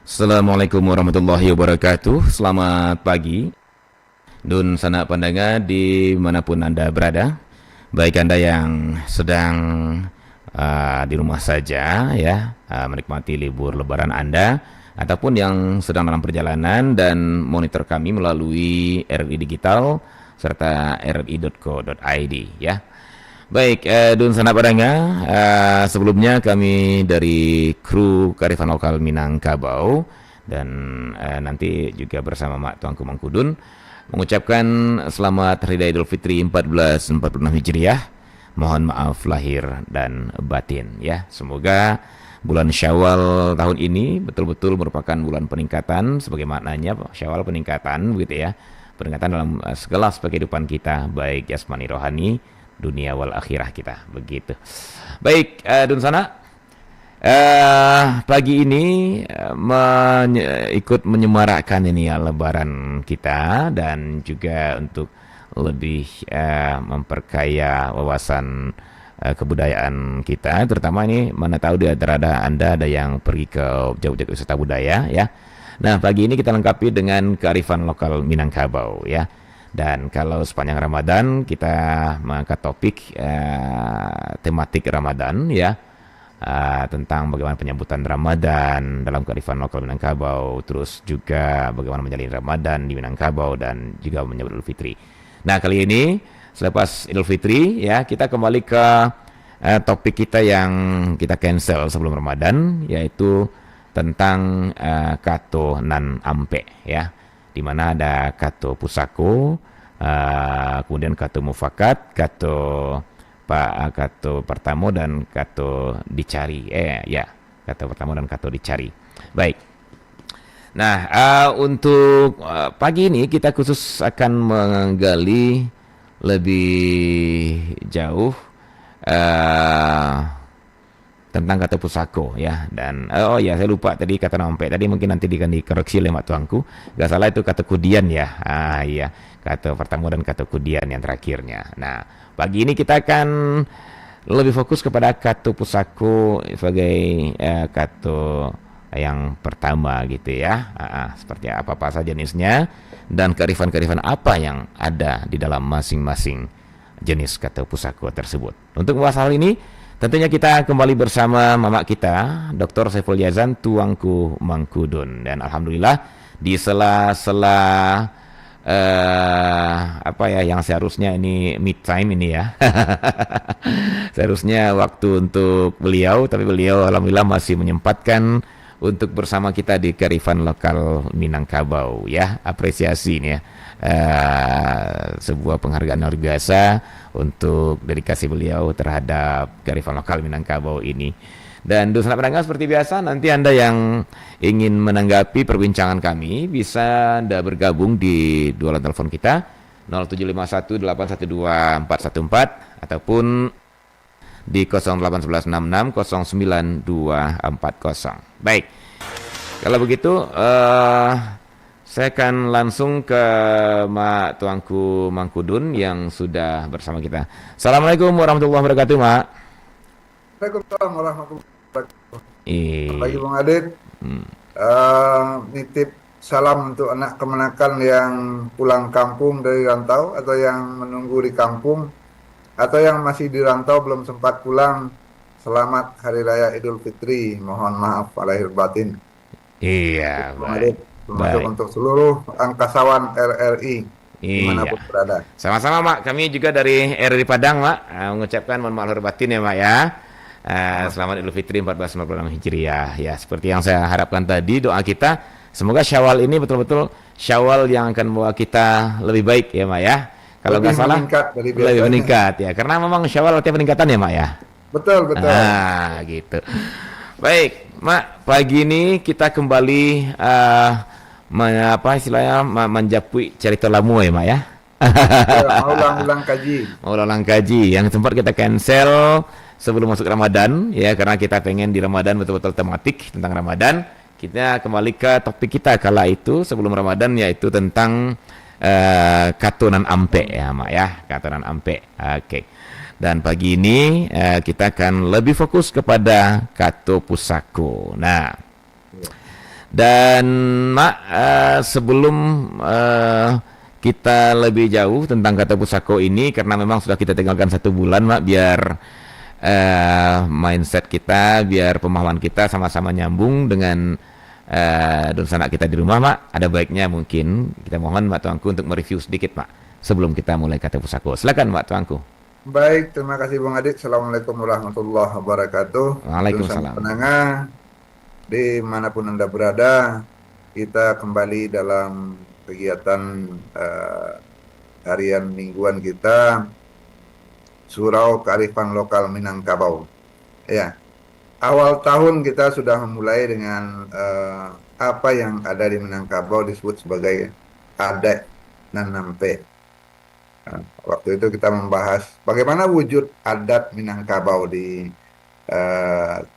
Assalamualaikum warahmatullahi wabarakatuh. Selamat pagi Dun sanak pandanga dimanapun Anda berada. Baik Anda yang sedang di rumah saja ya, menikmati libur lebaran Anda, ataupun yang sedang dalam perjalanan dan monitor kami melalui RRI Digital serta rri.co.id ya. Baik, Dun sanak pandanga, sebelumnya kami dari kru Kearifan Lokal Minangkabau dan nanti juga bersama Mak Tuanku Mangkudun mengucapkan selamat Hari Raya Idul Fitri 1446 Hijriah. Mohon maaf lahir dan batin ya. Semoga bulan Syawal tahun ini betul-betul merupakan bulan peningkatan, sebagai maknanya Syawal peningkatan begitu ya. Peningkatan dalam segala aspek kehidupan kita, baik jasmani rohani, dunia wal akhirah kita, begitu. Baik, Dun Sana, pagi ini ikut menyemarakkan ini ya lebaran kita, dan juga untuk lebih memperkaya wawasan kebudayaan kita, terutama ini mana tahu di antara Anda ada yang pergi ke jauh-jauh wisata budaya ya. Nah, pagi ini kita lengkapi dengan kearifan lokal Minangkabau ya. Dan kalau sepanjang Ramadan kita mengangkat topik tematik Ramadan ya, tentang bagaimana penyambutan Ramadan dalam kearifan lokal Minangkabau, terus juga bagaimana menjalani Ramadan di Minangkabau dan juga menyambut Idul Fitri. Nah, kali ini selepas Idul Fitri ya, kita kembali ke topik kita yang kita cancel sebelum Ramadan, yaitu tentang kato nan ampe ya, di mana ada kato pusako, kemudian kato mufakat, kato pertamo dan kato dicari. Kato pertamo dan kato dicari. Baik. Nah, untuk pagi ini kita khusus akan menggali lebih jauh tentang kata pusako ya. Dan saya lupa tadi kata nampe tadi, mungkin nanti dikoreksi oleh mak tuangku, gak salah itu kata kudian ya. Iya, kata pertama dan kata kudian yang terakhirnya. Nah, pagi ini kita akan lebih fokus kepada kata pusako sebagai kata yang pertama gitu ya. Seperti apa saja jenisnya dan kearifan-kearifan apa yang ada di dalam masing-masing jenis kata pusako tersebut. Untuk membahas hal ini, tentunya kita kembali bersama mamak kita, Dr. Saiful Yazan Tuanku Mangkudun. Dan alhamdulillah di sela-sela yang seharusnya ini mid time ini ya. Seharusnya waktu untuk beliau, tapi beliau alhamdulillah masih menyempatkan untuk bersama kita di kearifan lokal Minangkabau ya. Apresiasi ini ya. Sebuah penghargaan luar biasa untuk dedikasi beliau terhadap kearifan lokal Minangkabau ini. Dan untuk sanak pendengar, seperti biasa, nanti Anda yang ingin menanggapi perbincangan kami bisa Anda bergabung di dua line telepon kita 0751812414 ataupun di 081166092240. Baik. Kalau begitu saya akan langsung ke Mak Tuanku Mangkudun yang sudah bersama kita. Assalamualaikum warahmatullahi wabarakatuh, Mak. Waalaikumsalam warahmatullahi wabarakatuh. Pagi Bung Adit. Nitip salam untuk anak kemenakan yang pulang kampung dari rantau, atau yang menunggu di kampung, atau yang masih di rantau belum sempat pulang. Selamat Hari Raya Idul Fitri. Mohon maaf lahir batin. Iya, Bung Adit. Termasuk untuk seluruh angkasawan RRI dimanapun berada. Sama-sama, Mak. Kami juga dari RRI Padang, Mak, mengucapkan mohon maaf lahir batin ya, Mak ya. Selamat Idul Fitri 1446 Hijriah ya. Seperti yang saya harapkan tadi, doa kita semoga Syawal ini betul-betul Syawal yang akan membawa kita lebih baik ya, Mak ya. Kalau nggak salah lebih meningkat ya, karena memang Syawal artinya peningkatan ya, Mak ya. Betul. Gitu. Baik, Mak, pagi ini kita kembali menjapui cerita lamu ya, Mak ya. Mau ulang kaji yang sempat kita cancel sebelum masuk Ramadan ya, karena kita pengen di Ramadan betul-betul tematik tentang Ramadan. Kita kembali ke topik kita kala itu sebelum Ramadan, yaitu tentang katunan ampe ya, Mak ya, katunan ampe. Oke. Dan pagi ini kita akan lebih fokus kepada kato pusako. Nah, Dan Mak, sebelum kita lebih jauh tentang kata pusako ini, karena memang sudah kita tinggalkan 1 bulan, Mak, biar mindset kita, biar pemahaman kita sama-sama nyambung dengan don sanak kita di rumah, Mak. Ada baiknya mungkin kita mohon Mak Tuanku untuk mereview sedikit, Mak, sebelum kita mulai kata pusako. Silakan Mak Tuanku. Baik, terima kasih Bung Adit. Assalamualaikum warahmatullahi wabarakatuh. Waalaikumsalam. Pendengar, dimanapun Anda berada, kita kembali dalam kegiatan harian mingguan kita, Surau Kearifan Lokal Minangkabau. Ya, awal tahun kita sudah memulai dengan apa yang ada di Minangkabau disebut sebagai adat Nanampe. Waktu itu kita membahas bagaimana wujud adat Minangkabau di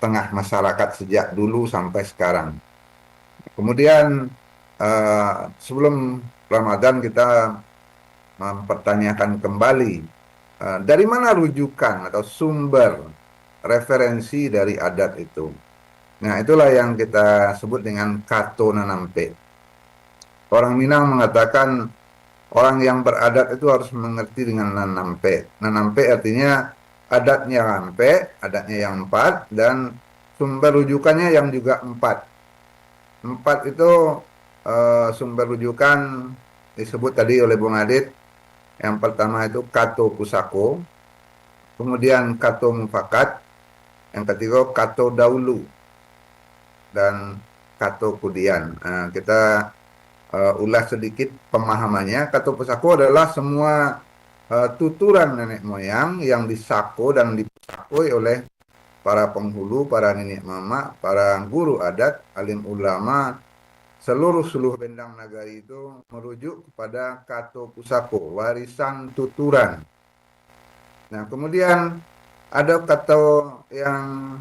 tengah masyarakat sejak dulu sampai sekarang. Kemudian sebelum Ramadan kita mempertanyakan kembali dari mana rujukan atau sumber referensi dari adat itu. Nah, itulah yang kita sebut dengan Kato Nanampe. Orang Minang mengatakan orang yang beradat itu harus mengerti dengan Nanampe. Nanampe artinya adatnya rampe, adatnya yang 4, dan sumber rujukannya yang juga 4. 4 itu sumber rujukan disebut tadi oleh Bung Adit. Yang pertama itu Kato Pusako, kemudian Kato Mufakat, yang ketiga Kato Daulu, dan Kato Kudian. Kita ulas sedikit pemahamannya. Kato Pusako adalah semua tuturan nenek moyang yang disako dan dipusakoi oleh para penghulu, para nenek mama, para guru adat, alim ulama, seluruh bendang nagari itu merujuk kepada Kato Pusako, warisan tuturan. Nah, kemudian ada kato yang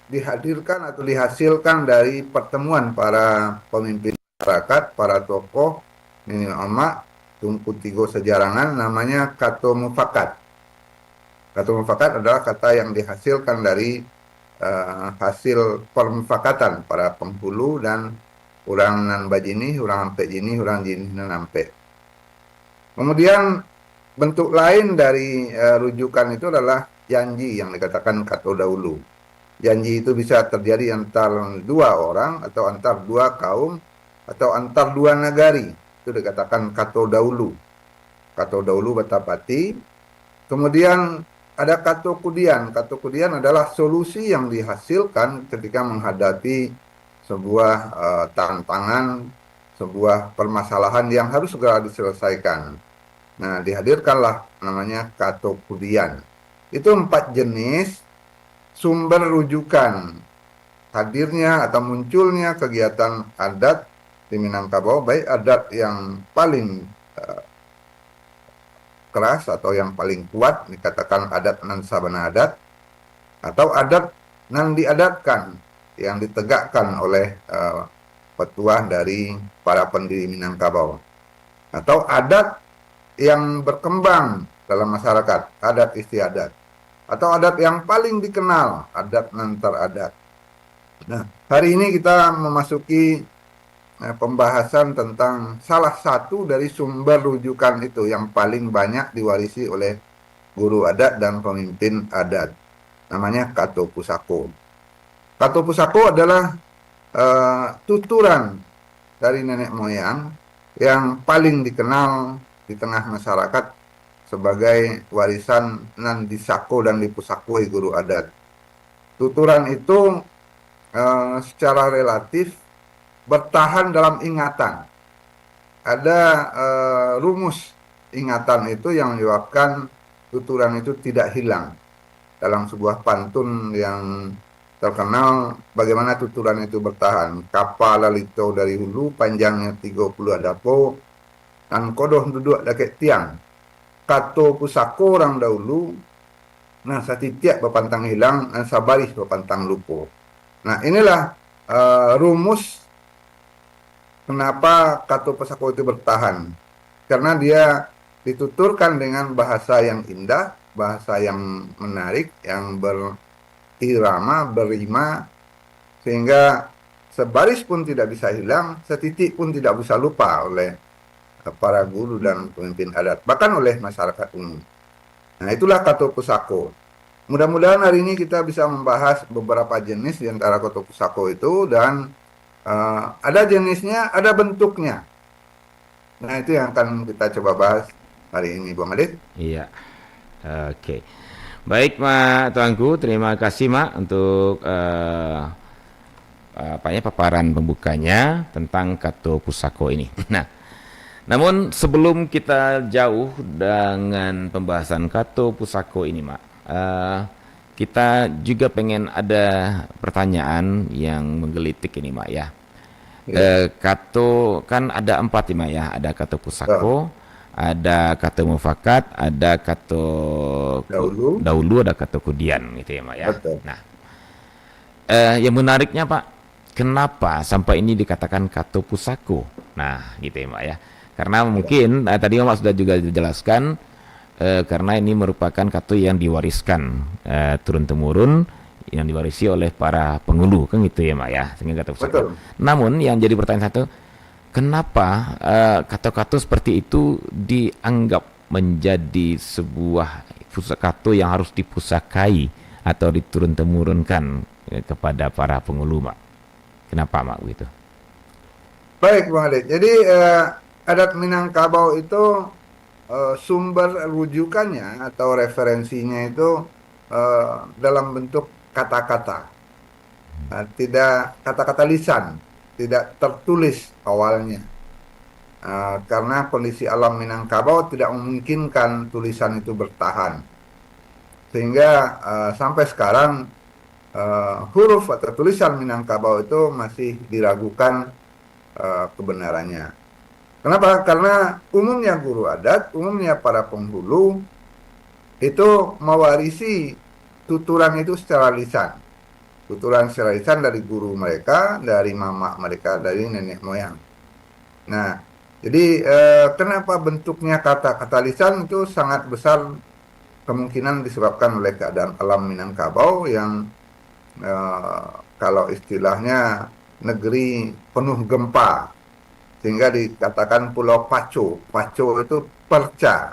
dihadirkan atau dihasilkan dari pertemuan para pemimpin masyarakat, para tokoh, nenek mama, Tunku Tigo Sejarangan, namanya Kato Mufakat. Kato Mufakat adalah kata yang dihasilkan dari hasil permufakatan para penghulu dan orang nan bajini, orang ampe jini, orang jini nan ampe. Kemudian bentuk lain dari rujukan itu adalah janji yang dikatakan Kato Daulu. Janji itu bisa terjadi antar 2 orang atau antar 2 kaum atau antar 2 nagari. Itu dikatakan Kato Daulu. Kato Daulu Batapati. Kemudian ada Kato Kudian. Kato Kudian adalah solusi yang dihasilkan ketika menghadapi sebuah tantangan, sebuah permasalahan yang harus segera diselesaikan. Nah, dihadirkanlah namanya Kato Kudian. Itu 4 jenis sumber rujukan hadirnya atau munculnya kegiatan adat di Minangkabau, baik adat yang paling keras atau yang paling kuat, dikatakan adat nan sabana adat, atau adat nan diadatkan, yang ditegakkan oleh petuah dari para pendiri Minangkabau, atau adat yang berkembang dalam masyarakat, adat istiadat, atau adat yang paling dikenal, adat nan teradat. Nah, hari ini kita memasuki pembahasan tentang salah satu dari sumber rujukan itu yang paling banyak diwarisi oleh guru adat dan pemimpin adat. Namanya Kato Pusako. Kato Pusako adalah tuturan dari nenek moyang yang paling dikenal di tengah masyarakat sebagai warisan nan disako dan dipusakoi guru adat. Tuturan itu secara relatif bertahan dalam ingatan. Ada rumus ingatan itu yang menyebabkan tuturan itu tidak hilang. Dalam sebuah pantun yang terkenal, bagaimana tuturan itu bertahan. Kapal lalito dari hulu, panjangnya 30 adapo, dan kodoh duduk dekat tiang. Kato Pusako orang dahulu, nah satitiak berpantang hilang, dan sabaris berpantang lupo. Nah, inilah rumus kenapa Kato Pusako itu bertahan. Karena dia dituturkan dengan bahasa yang indah, bahasa yang menarik, yang berirama, berima, sehingga sebaris pun tidak bisa hilang, setitik pun tidak bisa lupa oleh para guru dan pemimpin adat, bahkan oleh masyarakat umum. Nah, itulah Kato Pusako. Mudah-mudahan hari ini kita bisa membahas beberapa jenis di antara Kato Pusako itu, dan ada jenisnya, ada bentuknya. Nah, itu yang akan kita coba bahas hari ini, Bang Adit. Iya. Oke. Baik, Mak Tuanku, terima kasih, Mak, untuk paparan pembukanya tentang Kato Pusako ini. Nah, namun sebelum kita jauh dengan pembahasan Kato Pusako ini, Mak, kita juga pengen ada pertanyaan yang menggelitik ini, Mak, ya. Kato kan ada 4 Mak, ya. Ada Kato Pusako, ada Kato Mufakat, ada Kato Dahulu, ada Kato Kudian, gitu ya, Mak, ya. Betul. Nah, yang menariknya, Pak, kenapa sampai ini dikatakan Kato Pusako? Nah, gitu ya, Mak, ya. Karena mungkin tadi Mak sudah juga dijelaskan, karena ini merupakan Kato yang diwariskan turun temurun, yang diwarisi oleh para penghulu, kan gitu ya, Mak, ya, sehingga Kato Pusako. Betul. Namun yang jadi pertanyaan satu, kenapa Kato-Kato seperti itu dianggap menjadi sebuah Kato yang harus dipusakai atau diturun temurunkan kepada para penghulu, Mak? Kenapa, Mak, begitu? Baik, Bang Adit. Jadi adat Minangkabau itu sumber rujukannya atau referensinya itu dalam bentuk kata-kata, tidak kata-kata lisan, tidak tertulis awalnya, karena kondisi alam Minangkabau tidak memungkinkan tulisan itu bertahan, sehingga sampai sekarang huruf atau tulisan Minangkabau itu masih diragukan kebenarannya. Kenapa? Karena umumnya guru adat, umumnya para penghulu itu mewarisi tuturan itu secara lisan. Tuturan secara lisan dari guru mereka, dari mama mereka, dari nenek moyang. Nah, jadi kenapa bentuknya kata-kata lisan itu sangat besar kemungkinan disebabkan oleh keadaan alam Minangkabau yang kalau istilahnya negeri penuh gempa, sehingga dikatakan Pulau Paco. Paco itu perca,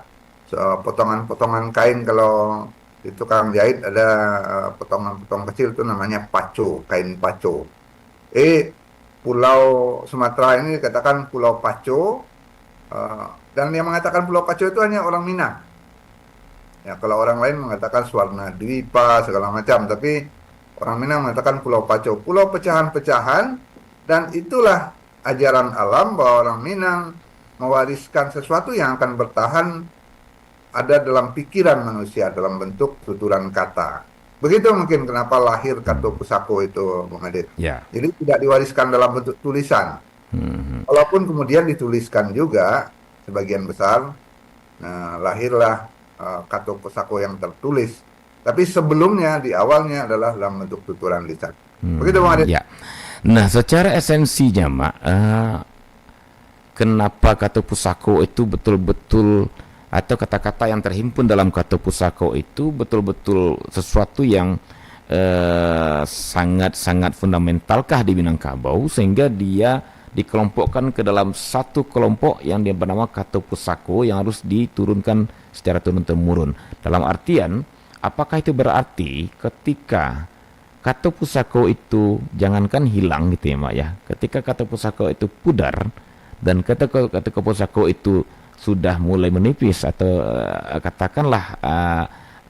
potongan-potongan kain. Kalau di tukang jahit ada potongan-potongan kecil, itu namanya paco, kain paco. Pulau Sumatera ini dikatakan Pulau Paco, dan yang mengatakan Pulau Paco itu hanya orang Minang. Ya, kalau orang lain mengatakan Swarna Dwipa segala macam, tapi orang Minang mengatakan Pulau Paco, pulau pecahan-pecahan, dan itulah ajaran alam bahwa orang Minang mewariskan sesuatu yang akan bertahan ada dalam pikiran manusia dalam bentuk tuturan kata. Begitu mungkin kenapa lahir Kato Pusako itu, Bung Adit. Ya. Jadi tidak diwariskan dalam bentuk tulisan. Walaupun kemudian dituliskan juga sebagian besar, lahirlah Kato Pusako yang tertulis. Tapi sebelumnya di awalnya adalah dalam bentuk tuturan lisan. Begitu, Bung Adit. Ya. Nah, secara esensinya, Mak, kenapa Kato Pusako itu betul-betul, atau kata-kata yang terhimpun dalam Kato Pusako itu betul-betul sesuatu yang sangat-sangat fundamentalkah di Minangkabau sehingga dia dikelompokkan ke dalam satu kelompok yang dia bernama Kato Pusako yang harus diturunkan secara turun-temurun. Dalam artian, apakah itu berarti ketika Kato Pusako itu jangankan hilang gitu ya, Mak, ya, ketika Kato Pusako itu pudar dan Kato Pusako itu sudah mulai menipis atau katakanlah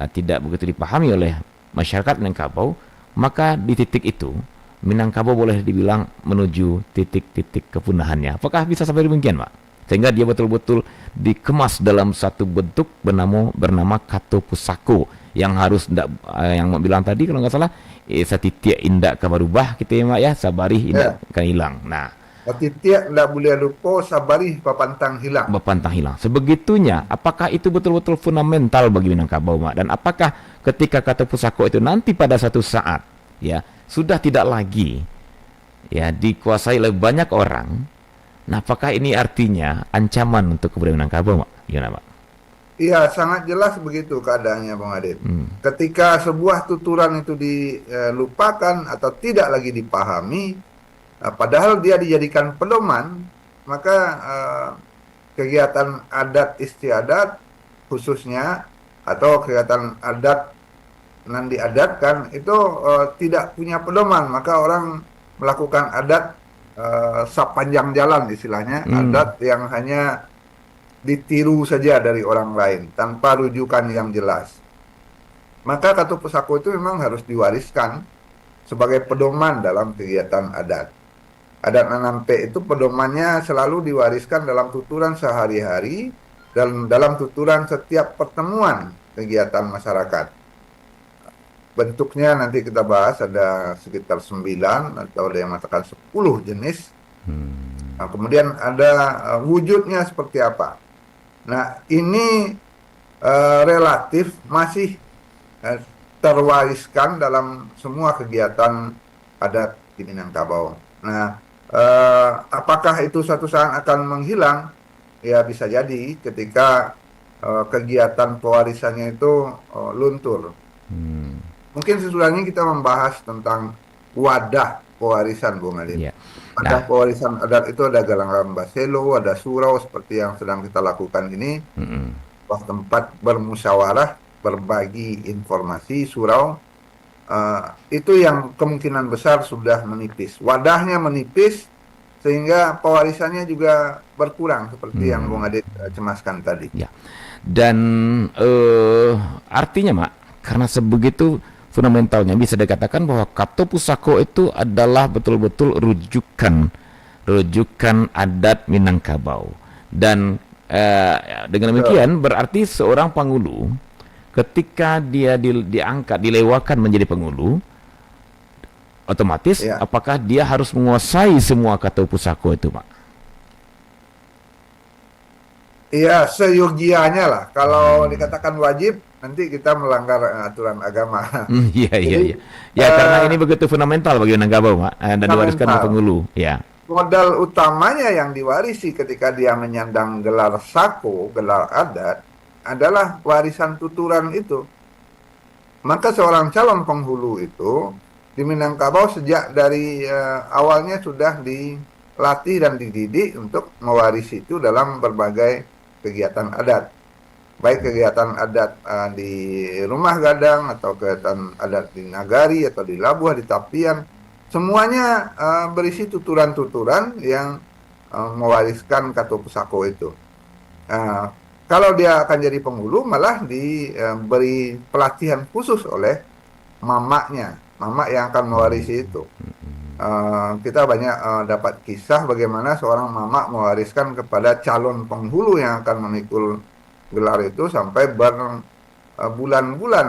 tidak begitu dipahami oleh masyarakat Minangkabau, maka di titik itu Minangkabau boleh dibilang menuju titik-titik kepunahannya. Apakah bisa sampai demikian, Mak? Sehingga dia betul-betul dikemas dalam satu bentuk bernama Kato Pusako yang harus yang bilang tadi kalau nggak salah satitia indak kabarubah gitu ya, Mak, ya, sabarih indak kan hilang. Nah, satitia indak boleh lupa, sabarih papantang hilang. Papantang hilang. Sebegitunya, apakah itu betul-betul fundamental bagi Minangkabau, Mak? Dan apakah ketika Kato Pusako itu nanti pada satu saat ya sudah tidak lagi ya dikuasai oleh banyak orang, nah apakah ini artinya ancaman untuk kebudayaan Minangkabau, Mak? Gimana, Mak? Iya, sangat jelas begitu keadaannya, Bang Adit. Ketika sebuah tuturan itu dilupakan atau tidak lagi dipahami, Padahal dia dijadikan pedoman, maka kegiatan adat istiadat khususnya atau kegiatan adat nan diadatkan itu tidak punya pedoman, maka orang melakukan adat sepanjang jalan istilahnya, adat yang hanya ditiru saja dari orang lain tanpa rujukan yang jelas. Maka Katu Pusako itu memang harus diwariskan sebagai pedoman dalam kegiatan adat. Adat Nanampe itu pedomannya selalu diwariskan dalam tuturan sehari-hari dan dalam tuturan setiap pertemuan kegiatan masyarakat. Bentuknya nanti kita bahas, ada sekitar 9 atau ada yang mengatakan 10 jenis. Nah, kemudian ada wujudnya seperti apa. Nah, ini relatif masih terwariskan dalam semua kegiatan adat di Minangkabau. Nah, apakah itu suatu saat akan menghilang? Ya bisa jadi ketika kegiatan pewarisannya itu luntur. Mungkin sesudahnya kita membahas tentang wadah pewarisan, Bung Adit. Ya. Wadah pewarisan adat itu ada galang baselo, ada surau seperti yang sedang kita lakukan ini, tempat bermusyawarah, berbagi informasi, surau. Itu yang kemungkinan besar sudah menipis. Wadahnya menipis sehingga pewarisannya juga berkurang seperti yang Bung Adit cemaskan tadi. Ya. Dan artinya, Mak, karena sebegitu fundamentalnya bisa dikatakan bahwa Katu Pusako itu adalah betul-betul rujukan adat Minangkabau. Dan dengan demikian berarti seorang pangulu ketika dia diangkat, dilewakan menjadi pengulu, otomatis apakah dia harus menguasai semua Katu Pusako itu, Pak? Iya, seyogianya lah. Kalau dikatakan wajib, nanti kita melanggar aturan agama. Iya. Ya, karena ini begitu fundamental bagi Minangkabau, Pak, dan diwariskan oleh pengulu. Ya. Modal utamanya yang diwarisi ketika dia menyandang gelar sako, gelar adat, adalah warisan tuturan itu. Maka seorang calon penghulu itu di Minangkabau sejak dari awalnya sudah dilatih dan dididik untuk mewarisi itu dalam berbagai kegiatan adat. Baik kegiatan adat di rumah gadang atau kegiatan adat di nagari atau di labuh, di tapian, semuanya berisi tuturan-tuturan yang mewariskan Katu Pusako itu. Kalau dia akan jadi penghulu, malah diberi pelatihan khusus oleh mamaknya, mamak yang akan mewarisi itu. Kita banyak dapat kisah bagaimana seorang mamak mewariskan kepada calon penghulu yang akan memikul gelar itu sampai berbulan-bulan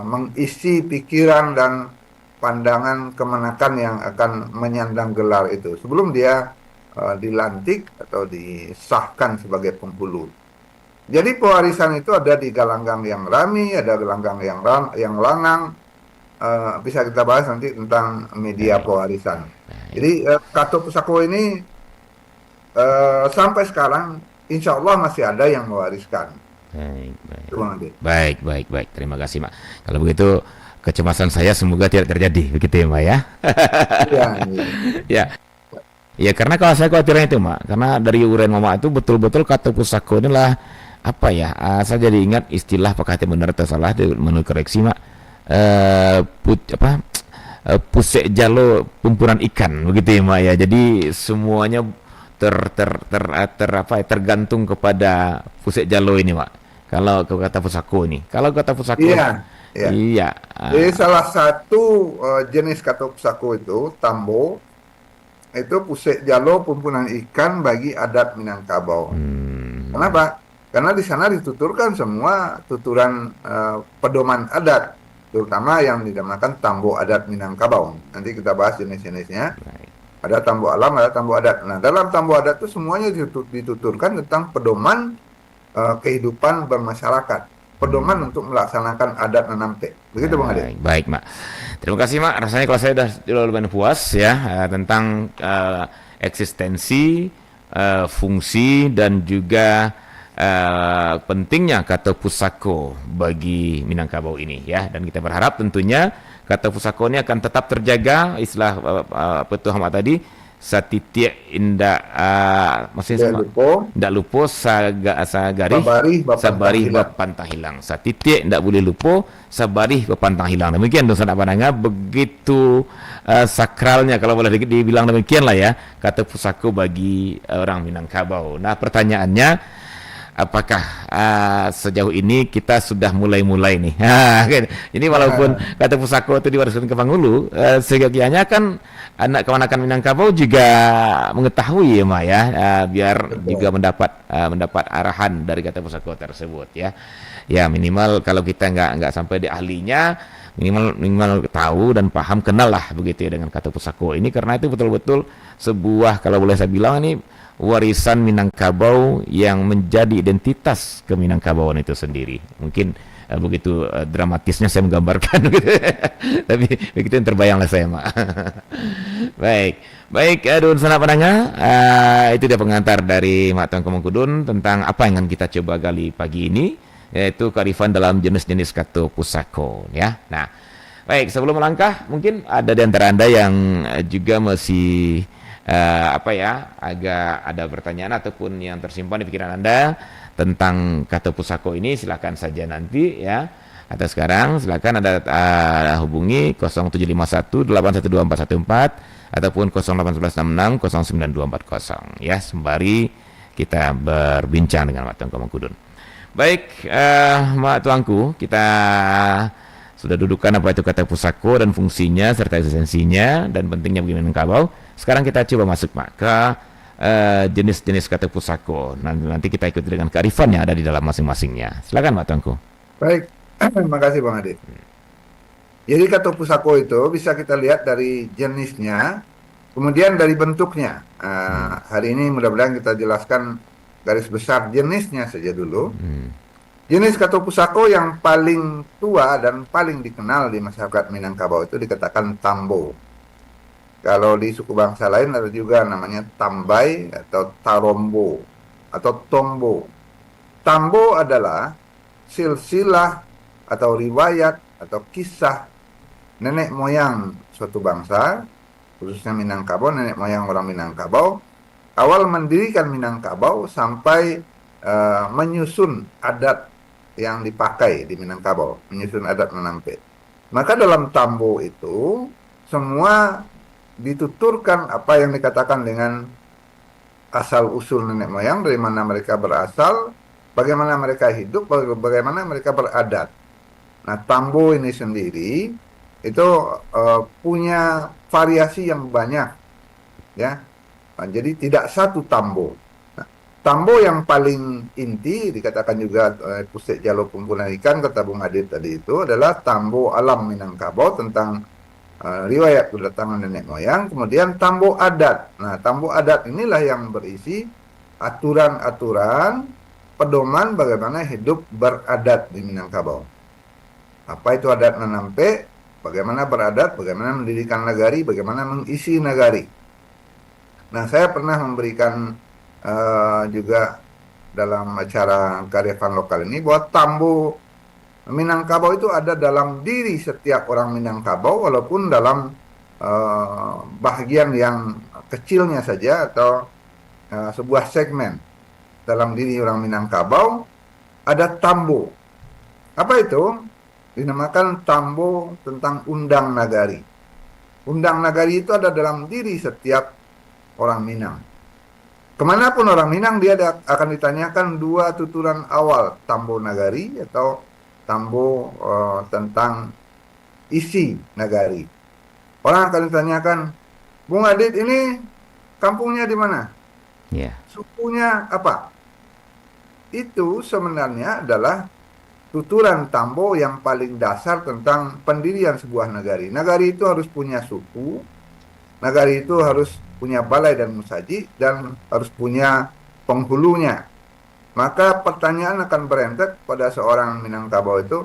mengisi pikiran dan pandangan kemenakan yang akan menyandang gelar itu sebelum dia dilantik atau disahkan sebagai penghulu. Jadi pewarisan itu ada di galanggang yang rami, ada galanggang yang lanang. Bisa kita bahas nanti tentang media pewarisan. Jadi Katu Pusako ini sampai sekarang insya Allah masih ada yang mewariskan. Baik. Terima kasih, Mak. Kalau begitu kecemasan saya semoga tidak terjadi, begitu ya, Mak ya. Ya. Ya, karena kalau saya khawatirnya itu, Mak, karena dari uraian Mama itu betul-betul Katu Pusako inilah apa ya? Saya jadi ingat istilah apakah itu benar atau salah, menurut koreksi, Mak. Pusek jalo pumpuran ikan, begitu ya, Mak ya. Jadi semuanya tergantung kepada pusek jalo ini, Mak. Kalau Katu Pusako ini, kalau Katu Pusako, iya. Jadi salah satu jenis Katu Pusako itu tambo, itu pusek jalo pumpuran ikan bagi adat Minangkabau. Kenapa? Karena di sana dituturkan semua tuturan pedoman adat, terutama yang dinamakan tambo adat Minangkabau. Nanti kita bahas jenis-jenisnya. Ada tambo alam, ada tambo adat. Nah, dalam tambo adat itu semuanya dituturkan tentang pedoman kehidupan bermasyarakat, pedoman untuk melaksanakan adat Nanampe. Begitu, Bang Adit. Baik, Mak. Terima kasih, Mak. Rasanya kalau saya sudah lumayan puas ya tentang eksistensi, fungsi dan juga pentingnya Katu Pusako bagi Minangkabau ini ya, dan kita berharap tentunya kata pusako ini akan tetap terjaga, istilah Petua Ahmad tadi, satitik indak maksudnya ndak lupa sagarih sabarih bapantang hilang. Satitik ndak boleh lupa sabarih bapantang hilang. Demikian dosa nak pandangan begitu sakralnya kalau boleh dibilang demikian lah ya kata pusako bagi orang Minangkabau. Nah, pertanyaannya apakah sejauh ini kita sudah mulai-mulai nih. Ini walaupun kata pusako itu diwariskan ke Bangulu, seyogianya kan anak kewanakan Minangkabau juga mengetahui ya, Mak ya, biar juga mendapat arahan dari kata pusako tersebut ya. Ya minimal kalau kita nggak sampai di ahlinya, minimal tahu dan paham, kenal lah begitu ya dengan kata pusako ini, karena itu betul-betul sebuah, kalau boleh saya bilang, ini warisan Minangkabau yang menjadi identitas keminangkabauan itu sendiri. Mungkin begitu dramatisnya saya menggambarkan gitu. Tapi begitu yang terbayang lah saya, Mak. Baik, Dun Sanak Padanga, itu dia pengantar dari Mak Tuan Kemengkudun tentang apa yang akan kita coba gali pagi ini, yaitu kearifan dalam jenis-jenis kata pusako ya. Nah, baik, sebelum melangkah, mungkin ada di antara Anda yang juga masih agak ada pertanyaan ataupun yang tersimpan di pikiran Anda tentang kata pusako ini, silakan saja nanti ya, atau sekarang silakan ada hubungi 0751 812414 ataupun 08166 092440 ya, sembari kita berbincang dengan Mak Tuan Kemengkudun. Baik, Mak Tuanku, kita sudah dudukan apa itu kata pusako dan fungsinya serta esensinya dan pentingnya bagi Minangkabau. Sekarang kita coba masuk, Mak, ke jenis-jenis kata pusako. Nanti kita ikuti dengan kearifan yang ada di dalam masing-masingnya. Silakan, Mak Tuanku. Baik, terima kasih Bang Adi. Jadi kata pusako itu bisa kita lihat dari jenisnya, kemudian dari bentuknya. Hari ini mudah-mudahan kita jelaskan garis besar jenisnya saja dulu. Jenis kata pusako yang paling tua dan paling dikenal di masyarakat Minangkabau itu dikatakan tambo. Kalau di suku bangsa lain ada juga namanya tambai atau tarombo atau tombo. Tambo adalah silsilah atau riwayat atau kisah nenek moyang suatu bangsa, khususnya Minangkabau, nenek moyang orang Minangkabau, awal mendirikan Minangkabau sampai menyusun adat yang dipakai di Minangkabau, menyusun adat menampe. Maka dalam tambo itu semua dituturkan apa yang dikatakan dengan asal usul nenek moyang, dari mana mereka berasal, bagaimana mereka hidup, bagaimana mereka beradat. Nah, tambo ini sendiri itu punya variasi yang banyak, ya. Nah, jadi tidak satu tambo. Tambo yang paling inti dikatakan juga Pusat Jalur Kumpulan Ikan, kata Bung Adit tadi, itu adalah tambo alam Minangkabau tentang riwayat kedatangan nenek moyang. Kemudian tambo adat. Nah, tambo adat inilah yang berisi aturan-aturan pedoman bagaimana hidup beradat di Minangkabau. Apa itu adat menampe, bagaimana beradat, bagaimana mendirikan nagari, bagaimana mengisi nagari. Nah, saya pernah memberikan juga dalam acara kearifan lokal ini bahwa tambo Minangkabau itu ada dalam diri setiap orang Minangkabau, walaupun dalam bahagian yang kecilnya saja atau sebuah segmen dalam diri orang Minangkabau ada tambo. Apa itu? Dinamakan tambo tentang undang nagari. Undang nagari itu ada dalam diri setiap orang Minang. Kemanapun orang Minang, dia akan ditanyakan dua tuturan awal tambo nagari atau tambo tentang isi nagari. Orang akan ditanyakan, Bung Adit ini kampungnya di mana? Yeah. Sukunya apa? Itu sebenarnya adalah tuturan tambo yang paling dasar tentang pendirian sebuah nagari. Nagari itu harus punya suku, nagari itu harus punya balai dan musaji, dan harus punya penghulunya. Maka pertanyaan akan berentet pada seorang Minangkabau itu,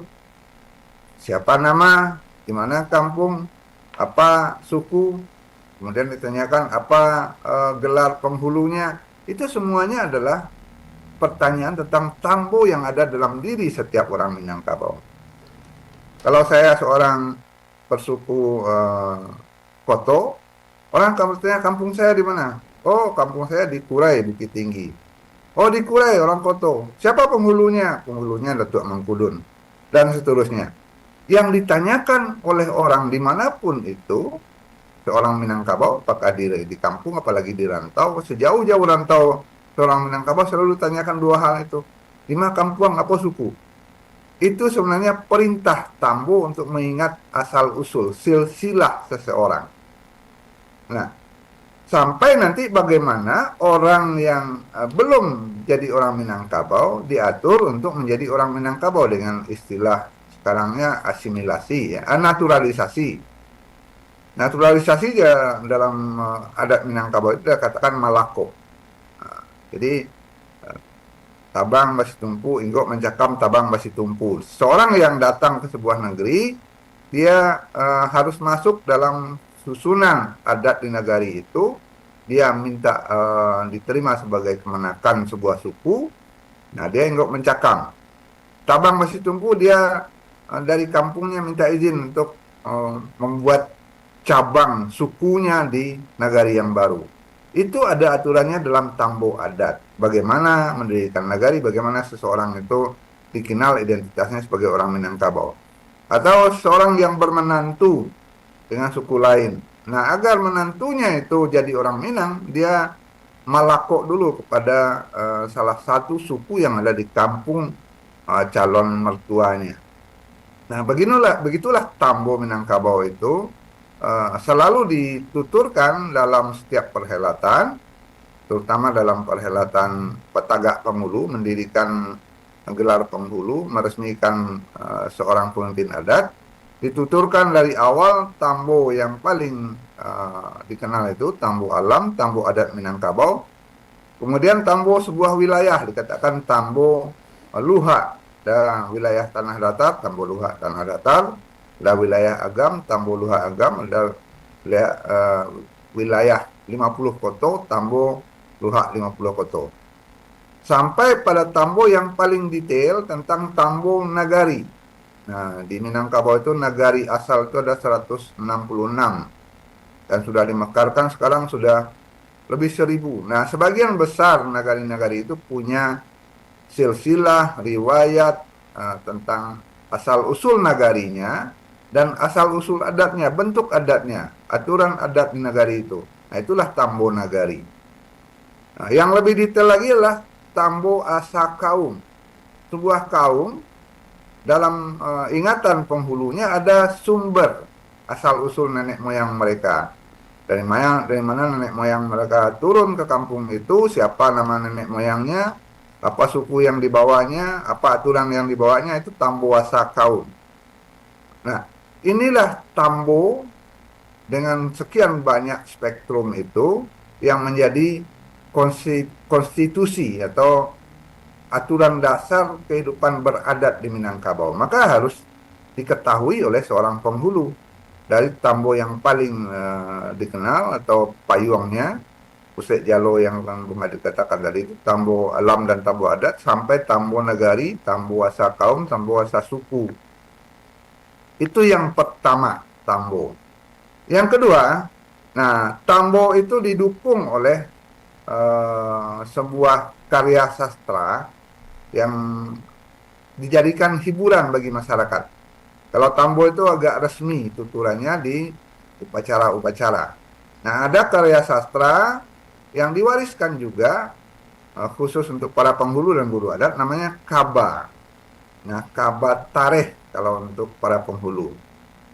siapa nama, di mana kampung, apa suku, kemudian ditanyakan apa gelar penghulunya. Itu semuanya adalah pertanyaan tentang tambo yang ada dalam diri setiap orang Minangkabau. Kalau saya seorang bersuku Koto, orang akan bertanya kampung saya di mana? Oh, kampung saya di Kurai, Bukit Tinggi. Oh, di Kurai orang Koto. Siapa penghulunya? Penghulunya Datuk Mangkudun. Dan seterusnya. Yang ditanyakan oleh orang dimanapun itu, seorang Minangkabau, apakah di kampung, apalagi di rantau, sejauh-jauh rantau, seorang Minangkabau selalu tanyakan dua hal itu. Di mana kampung, apa suku? Itu sebenarnya perintah Tambo untuk mengingat asal-usul, silsilah seseorang. Nah, sampai nanti bagaimana orang yang belum jadi orang Minangkabau diatur untuk menjadi orang Minangkabau dengan istilah sekarangnya asimilasi, ya, naturalisasi. Naturalisasi ya dalam adat Minangkabau itu katakan malako. Nah, jadi tabang basi tumpu, inggok mencakam tabang basi tumpu. Seorang yang datang ke sebuah negeri, dia harus masuk dalam susunan adat di negari itu. Dia minta diterima sebagai kemenakan sebuah suku. Nah, dia inggok mencakam. Tabang basi tumpu, dia dari kampungnya minta izin untuk membuat cabang sukunya di negari yang baru. Itu ada aturannya dalam tambo adat. Bagaimana mendirikan negari, bagaimana seseorang itu dikenal identitasnya sebagai orang Minangkabau. Atau seorang yang bermenantu dengan suku lain. Nah, agar menantunya itu jadi orang Minang, dia malako dulu kepada salah satu suku yang ada di kampung calon mertuanya. Nah, begitulah tambo Minangkabau itu selalu dituturkan dalam setiap perhelatan, terutama dalam perhelatan Petagak Penghulu, mendirikan gelar penghulu, meresmikan seorang pemimpin adat, dituturkan dari awal tambo yang paling dikenal itu tambo alam, tambo adat Minangkabau, kemudian tambo sebuah wilayah, dikatakan tambo luha, dan wilayah tanah datar, tambo luha tanah datar, ada wilayah agam, tambo luha agam, ada wilayah 50 koto, tambo luha 50 koto. Sampai pada tambo yang paling detail tentang tambo nagari. Nah, di Minangkabau itu nagari asal itu ada 166. Dan sudah dimekarkan sekarang sudah lebih 1000. Nah, sebagian besar nagari-nagari itu punya silsilah, riwayat tentang asal-usul nagarinya, dan asal-usul adatnya, bentuk adatnya, aturan adat di negari itu. Nah, itulah tambo nagari. Nah, yang lebih detail lagi adalah tambo asa kaum. Sebuah kaum, dalam ingatan penghulunya ada sumber asal-usul nenek moyang mereka. Dari mana nenek moyang mereka turun ke kampung itu, siapa nama nenek moyangnya, apa suku yang dibawanya, apa aturan yang dibawanya, itu tambo asa kaum. Nah, inilah tambo dengan sekian banyak spektrum itu yang menjadi konstitusi atau aturan dasar kehidupan beradat di Minangkabau. Maka harus diketahui oleh seorang penghulu. Dari tambo yang paling dikenal atau payungnya, Pusat Jalo yang Bung Adi katakan tadi itu, tambo alam dan tambo adat, sampai tambo nagari, tambo asa kaum, tambo asa suku. Itu yang pertama, tambo. Yang kedua, nah, tambo itu didukung oleh sebuah karya sastra yang dijadikan hiburan bagi masyarakat. Kalau tambo itu agak resmi tuturannya di upacara-upacara. Nah, ada karya sastra yang diwariskan juga khusus untuk para penghulu dan guru adat, namanya kaba. Nah, kaba tareh kalau untuk para penghulu.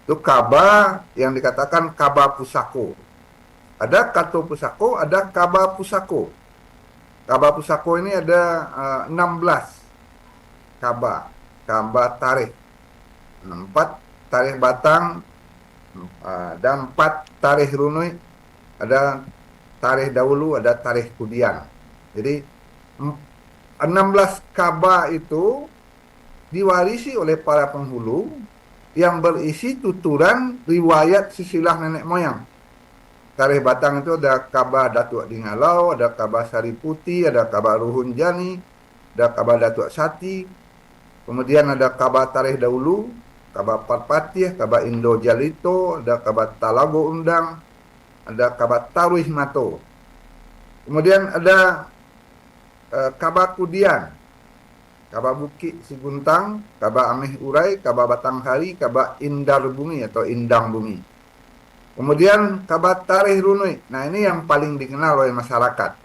Itu kaba yang dikatakan kaba pusako. Ada kato pusako, ada kaba pusako. Kaba pusako ini ada 16 kaba tareh. 4 tareh batang, ada 4 tareh runui, ada tareh dahulu, ada tareh kudian. Jadi 16 kaba itu diwarisi oleh para penghulu yang berisi tuturan riwayat silsilah nenek moyang. Tareh batang itu ada kaba Datuk Dingalau, ada kaba Sari Putih, ada kaba Ruhun Jani, ada kaba Datuk Sati, kemudian ada kaba tareh dahulu, Kaba Patpatih, Kaba Indo Jalito, ada Kaba Talago Undang, ada Kaba Taruih Mato. Kemudian ada Kaba Kudian, Kaba Bukit Siguntang, Kaba Amih Urai, Kaba Batanghari, Kaba Indar Bumi atau Indang Bumi. Kemudian Kaba Tarih Runui. Nah, ini yang paling dikenal oleh masyarakat.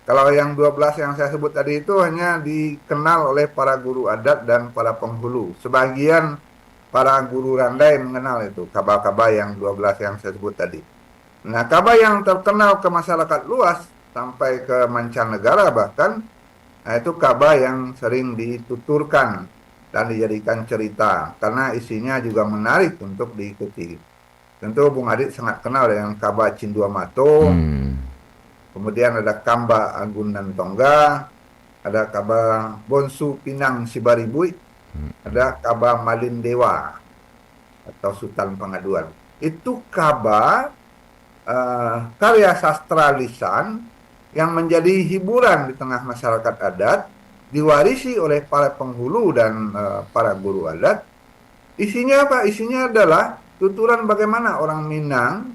Kalau yang 12 yang saya sebut tadi itu hanya dikenal oleh para guru adat dan para penghulu. Sebagian para guru randai mengenal itu, kaba-kaba yang 12 yang saya sebut tadi. Nah, kaba yang terkenal ke masyarakat luas, sampai ke mancanegara bahkan, nah itu kaba yang sering dituturkan dan dijadikan cerita, karena isinya juga menarik untuk diikuti. Tentu Bung Adit sangat kenal dengan kaba Cindua Mato, kemudian ada Kamba Agunan Tongga, ada Kaba Bonsu Pinang Sibaribui, ada Kaba Malin Dewa atau Sultan Pengaduan. Itu kaba karya sastra lisan yang menjadi hiburan di tengah masyarakat adat, diwarisi oleh para penghulu dan para guru adat. Isinya apa? Isinya adalah tuturan bagaimana orang Minang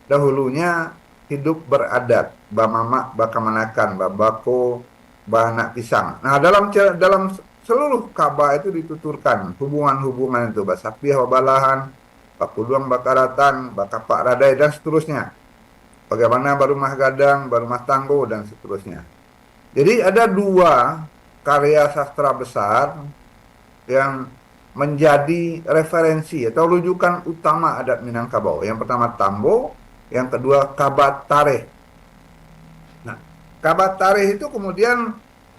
dahulunya hidup beradat, bamamak, bakamanakan, babako, banak pisang. Nah, dalam seluruh kaba itu dituturkan hubungan-hubungan itu, basapiah, babalahan, bakuluang, bakaratan, bakapak radai, dan seterusnya. Bagaimana barumah gadang, barumah tanggo, dan seterusnya. Jadi ada dua karya sastra besar yang menjadi referensi atau rujukan utama adat Minangkabau. Yang pertama Tambo, yang kedua Kaba Tareh. Nah, Kaba Tareh itu kemudian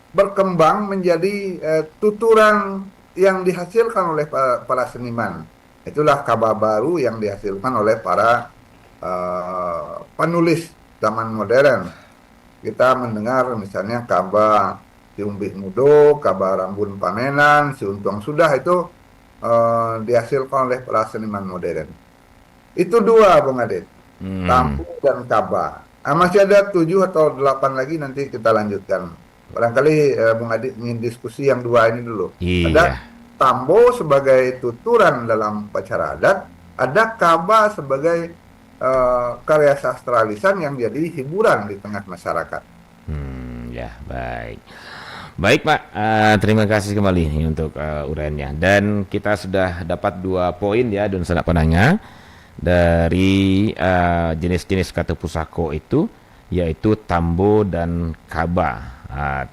berkembang menjadi tuturan yang dihasilkan oleh para seniman. Itulah kaba baru yang dihasilkan oleh para penulis zaman modern. Kita mendengar misalnya kaba Si Umbih Mudo, kaba Rambun Pamenan, Si Untuang Sudah, itu dihasilkan oleh para seniman modern. Itu dua, Bung Adit. Tampu dan kaba. Masih ada 7 atau 8 lagi, nanti kita lanjutkan. Barangkali Bung Adit ingin diskusi yang dua ini dulu. Iya. Ada tambo sebagai tuturan dalam upacara adat, ada kaba sebagai karya sastra lisan yang jadi hiburan di tengah masyarakat. Ya, baik. Baik, Pak. Terima kasih kembali untuk uraiannya. Dan kita sudah dapat 2 poin ya, dan sanak penanya dari jenis-jenis kata pusako itu, yaitu tambo dan kaba.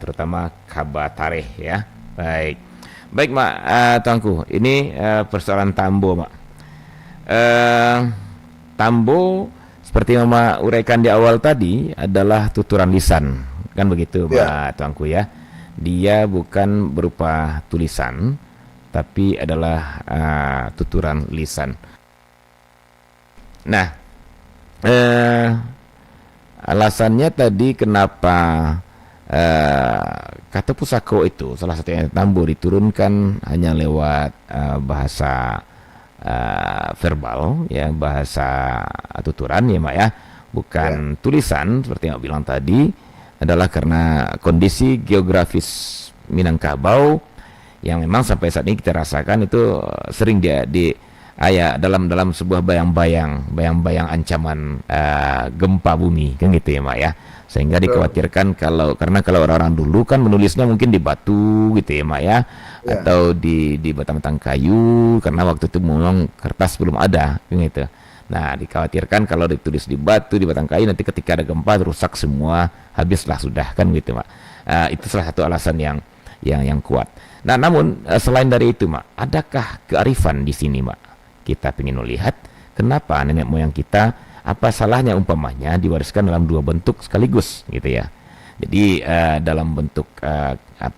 Terutama kaba tareh ya. Baik. Baik, Mak, Tuanku. Ini persoalan tambo, Mak. Tambo seperti Mama uraikan di awal tadi adalah tuturan lisan, kan begitu, Mak, Tuanku ya. Dia bukan berupa tulisan, tapi adalah tuturan lisan. Nah, alasannya tadi kenapa kata pusako itu, salah satunya tambo, diturunkan hanya lewat bahasa verbal ya, bahasa tuturan ya, Mak ya, bukan tulisan seperti yang bilang tadi, adalah karena kondisi geografis Minangkabau yang memang sampai saat ini kita rasakan itu sering dalam sebuah bayang-bayang ancaman gempa bumi, kan gitu ya, Mak ya. Sehingga dikhawatirkan karena kalau orang-orang dulu kan menulisnya mungkin di batu gitu ya, Mak ya, atau di batang-batang kayu, karena waktu itu memang kertas belum ada, gitu. Nah, dikhawatirkan kalau ditulis di batu, di batang kayu, nanti ketika ada gempa rusak semua, habislah sudah, kan gitu, Mak. Itu salah satu alasan yang kuat. Nah, namun selain dari itu, Mak, adakah kearifan di sini, Mak? Kita ingin melihat kenapa nenek moyang kita, apa salahnya umpamanya diwariskan dalam 2 bentuk sekaligus, gitu ya. Jadi dalam bentuk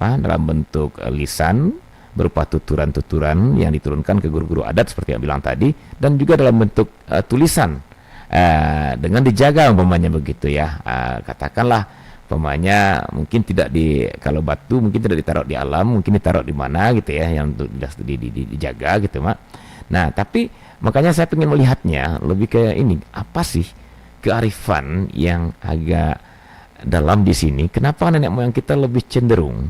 dalam bentuk lisan berupa tuturan-tuturan yang diturunkan ke guru-guru adat seperti yang bilang tadi, dan juga dalam bentuk tulisan dengan dijaga umpamanya begitu ya. Katakanlah umpamanya mungkin tidak kalau batu mungkin tidak ditaruh di alam, mungkin ditaruh di mana gitu ya, yang untuk dijaga gitu, Mak. Nah, tapi makanya saya ingin melihatnya lebih kayak ini, apa sih kearifan yang agak dalam di sini? Kenapa nenek moyang kita lebih cenderung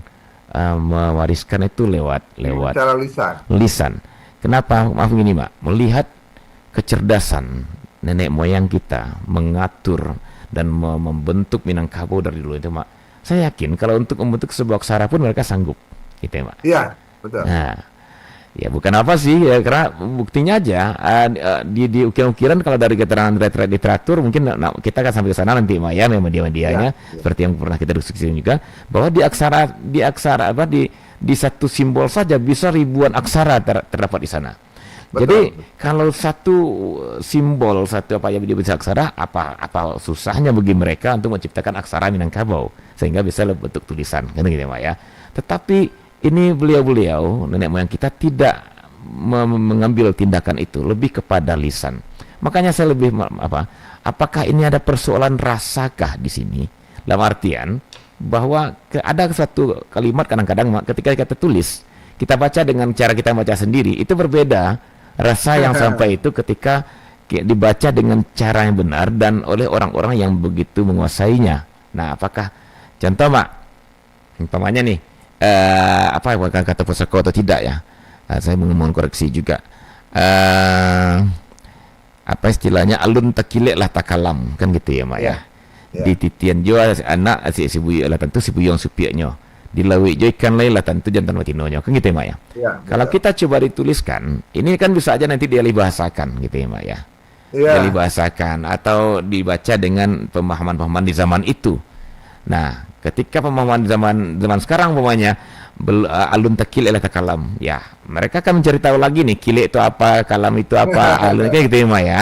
mewariskan itu lewat secara lisan. Kenapa? Maaf gini, Mak. Melihat kecerdasan nenek moyang kita mengatur dan membentuk Minangkabau dari dulu itu, Mak. Saya yakin kalau untuk membentuk sebuah aksara pun mereka sanggup, gitu ya, Mak. Iya, betul. Nah, ya bukan apa sih, ya karena buktinya aja di ukiran-ukiran kalau dari keterangan literatur mungkin kita akan sampai ke sana nanti, Mak, ya, media-medianya seperti yang pernah kita diskusi juga, bahwa di aksara apa di satu simbol saja bisa ribuan aksara terdapat di sana. Betul. Jadi kalau satu simbol, satu apa yang dia bisa aksara, apa susahnya bagi mereka untuk menciptakan aksara Minangkabau sehingga bisa bentuk tulisan, kan gitu ya, Mak, ya. Tetapi ini beliau-beliau nenek moyang kita tidak mengambil tindakan itu, lebih kepada lisan. Makanya saya lebih apakah ini ada persoalan rasakah di sini? Dalam artian bahwa ada satu kalimat kadang-kadang ketika kita tulis, kita baca dengan cara kita baca sendiri, itu berbeda rasa yang sampai itu ketika dibaca dengan cara yang benar dan oleh orang-orang yang begitu menguasainya. Nah, apakah contoh, Mak, umpamanya nih apa kata pusaka atau tidak ya? Saya mohon koreksi juga. Apa istilahnya, alun takilek lah takalam, kan gitu ya, Mak, ya. Di titian jua anak si buyu lah tentu si buyong supiaknya. Di lawi jo ikan lain lah tentu jantan matinonyo, kan gitu ya, Mak, ya. Kalau kita coba dituliskan, ini kan bisa aja nanti dialih bahasakan, gitu ya, Mak, ya. Dialih bahasakan atau dibaca dengan pemahaman-pemahaman di zaman itu. Nah, ketika pemahaman di zaman sekarang umpamanya alun takil ila takalam, ya mereka akan mencari tahu lagi nih kile itu apa, kalam itu apa, alun kayak gitu ya, Mak, ya.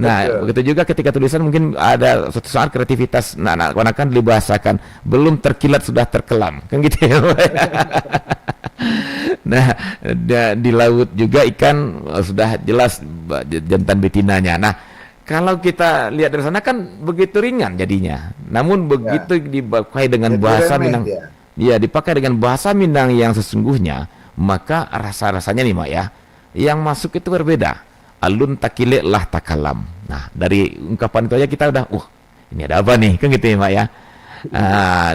Nah, begitu juga ketika tulisan mungkin ada suatu saat kreativitas anak-anak kan dibahasakan, belum terkilat sudah terkelam, kan gitu ya. Nah, di laut juga ikan sudah jelas jantan betinanya. Nah, kalau kita lihat dari sana kan begitu ringan jadinya. Namun begitu dipakai dengan bahasa Minang, dipakai dengan bahasa Minang yang sesungguhnya, maka rasa-rasanya nih, Mak, ya, yang masuk itu berbeda. Alun takile lah takalam. Nah, dari ungkapan itu aja kita udah, ini ada apa nih, kan gitu ya, Mak, ya.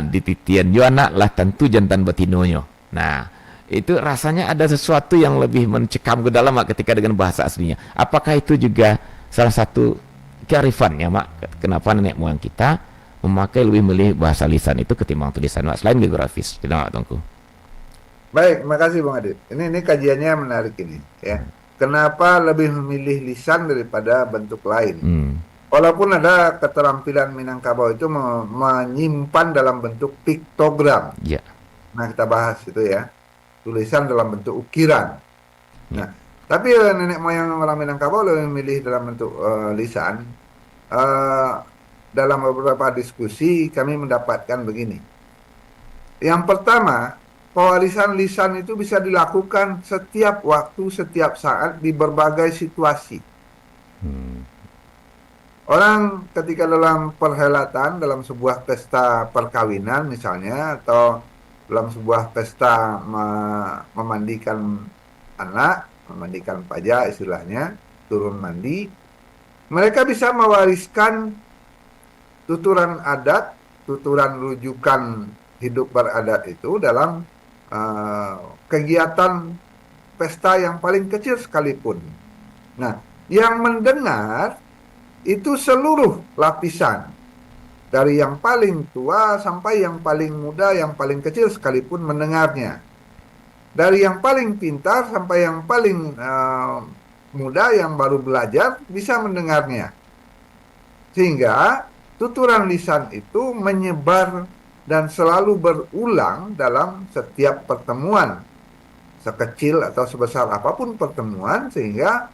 Di titian Yohana lah tentu jantan betinonyo. Nah, itu rasanya ada sesuatu yang lebih mencekam ke dalam, Mak, ketika dengan bahasa aslinya. Apakah itu juga salah satu kearifannya, Mak, kenapa nenek moyang kita memakai lebih milih bahasa lisan itu ketimbang tulisan, Mak, selain geografis? Kita nggak tahu. Baik, makasih Bang Adit. Ini kajiannya menarik ini, ya. Kenapa lebih memilih lisan daripada bentuk lain? Walaupun ada keterampilan Minangkabau itu menyimpan dalam bentuk piktogram. Nah, kita bahas itu ya. Tulisan dalam bentuk ukiran. Nah, tapi nenek moyang orang Minangkabau lebih memilih dalam bentuk lisan. Dalam beberapa diskusi kami mendapatkan begini. Yang pertama, pewarisan lisan itu bisa dilakukan setiap waktu, setiap saat, di berbagai situasi. Orang ketika dalam perhelatan, dalam sebuah pesta perkawinan misalnya, atau dalam sebuah pesta memandikan anak, memandikan paja istilahnya, turun mandi, mereka bisa mewariskan tuturan adat, tuturan rujukan hidup beradat itu dalam kegiatan pesta yang paling kecil sekalipun. Nah, yang mendengar itu seluruh lapisan, dari yang paling tua sampai yang paling muda, yang paling kecil sekalipun mendengarnya. Dari yang paling pintar sampai yang paling muda yang baru belajar bisa mendengarnya. Sehingga tuturan lisan itu menyebar dan selalu berulang dalam setiap pertemuan, sekecil atau sebesar apapun pertemuan, sehingga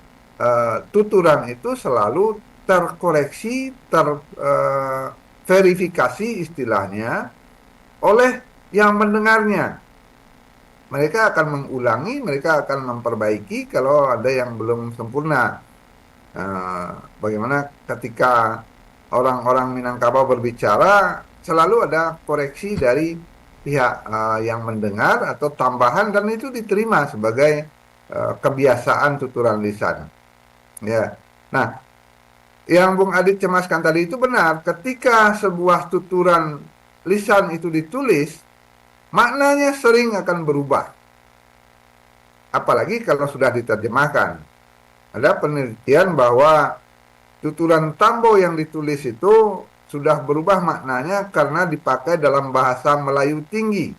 tuturan itu selalu terkoreksi, terverifikasi istilahnya oleh yang mendengarnya. Mereka akan mengulangi, mereka akan memperbaiki kalau ada yang belum sempurna. Bagaimana ketika orang-orang Minangkabau berbicara, selalu ada koreksi dari pihak yang mendengar atau tambahan, dan itu diterima sebagai kebiasaan tuturan lisan. Ya. Nah, yang Bung Adit cemaskan tadi itu benar. Ketika sebuah tuturan lisan itu ditulis, maknanya sering akan berubah. apalagi kalau sudah diterjemahkan. Ada penelitian bahwa tuturan Tambo yang ditulis itu sudah berubah maknanya karena dipakai dalam bahasa Melayu tinggi,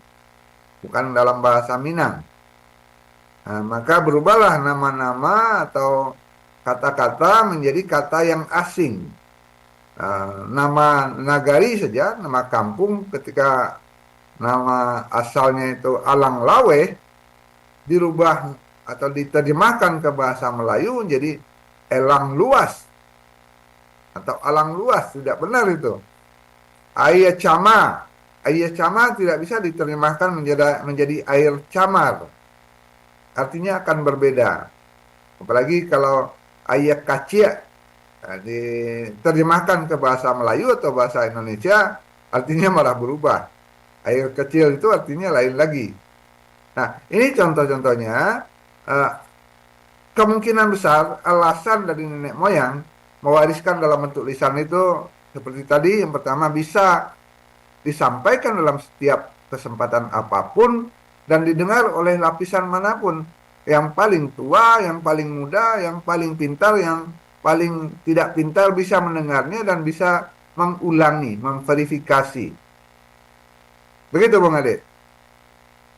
bukan dalam bahasa Minang. Nah, maka berubahlah nama-nama atau kata-kata menjadi kata yang asing. Nama nagari saja, nama kampung, ketika nama asalnya itu Alang Lawe, dirubah atau diterjemahkan ke bahasa Melayu menjadi Elang Luas atau Alang Luas. Tidak benar itu. Air Cama, air Cama tidak bisa diterjemahkan menjadi air camar. Artinya akan berbeda. Apalagi kalau air Kacia diterjemahkan ke bahasa Melayu atau bahasa Indonesia, artinya malah berubah. Air kecil itu artinya lain lagi. Nah, ini contoh-contohnya. Kemungkinan besar alasan dari nenek moyang mewariskan dalam bentuk lisan itu seperti tadi. Yang pertama, bisa disampaikan dalam setiap kesempatan apapun dan didengar oleh lapisan manapun. Yang paling tua, yang paling muda, yang paling pintar, yang paling tidak pintar bisa mendengarnya dan bisa mengulangi, memverifikasi. Begitu, Bung Ade.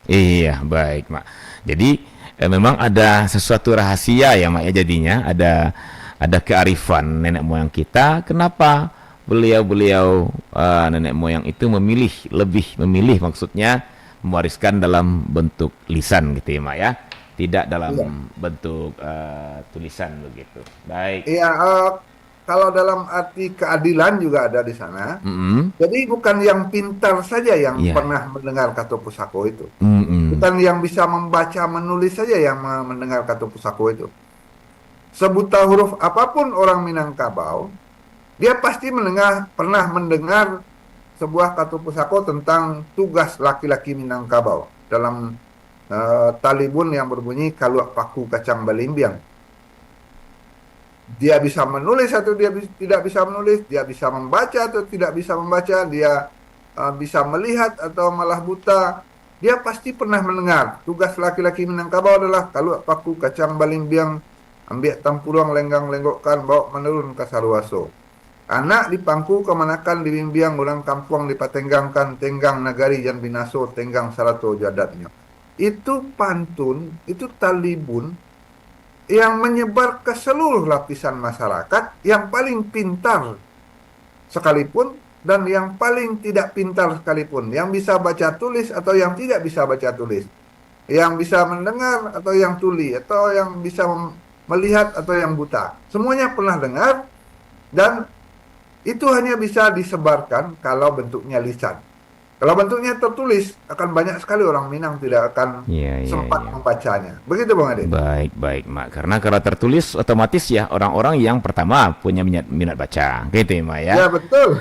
Iya, baik, Mak. Jadi memang ada sesuatu rahasia ya, Mak ya, jadinya ada kearifan nenek moyang kita. Kenapa beliau-beliau nenek moyang itu lebih memilih maksudnya mewariskan dalam bentuk lisan gitu ya, Mak ya. Tidak dalam bentuk tulisan begitu. Baik. Iya, kalau dalam arti keadilan juga ada di sana. Jadi bukan yang pintar saja yang pernah mendengar kata pusako itu. Bukan yang bisa membaca menulis saja yang mendengar kata pusako itu. Sebuta huruf apapun orang Minangkabau, dia pasti pernah mendengar sebuah kata pusako tentang tugas laki-laki Minangkabau dalam talibun yang berbunyi kaluak paku kacang balimbiang. Dia bisa menulis atau dia tidak bisa menulis, dia bisa membaca atau tidak bisa membaca, dia bisa melihat atau malah buta. Dia pasti pernah mendengar tugas laki-laki Minangkabau adalah kaluak paku kacang balimbiang, ambil tampuruang lenggang lenggokkan, bawa menurun ke Saruaso. Anak di pangku kemanakan di bimbiang, orang kampung dipatenggangkan, tenggang nagari jan binaso, tenggang sarato jadatnya. Itu pantun, itu talibun yang menyebar ke seluruh lapisan masyarakat, yang paling pintar sekalipun dan yang paling tidak pintar sekalipun, yang bisa baca tulis atau yang tidak bisa baca tulis, yang bisa mendengar atau yang tuli, atau yang bisa melihat atau yang buta. Semuanya pernah dengar, dan itu hanya bisa disebarkan kalau bentuknya lisan. Kalau bentuknya tertulis, akan banyak sekali orang Minang tidak akan sempat membacanya. Begitu, Bang Ade. Baik, Mak. Karena kalau tertulis otomatis ya orang-orang yang pertama punya minat baca, gitu ya, Mak ya. Ya, betul.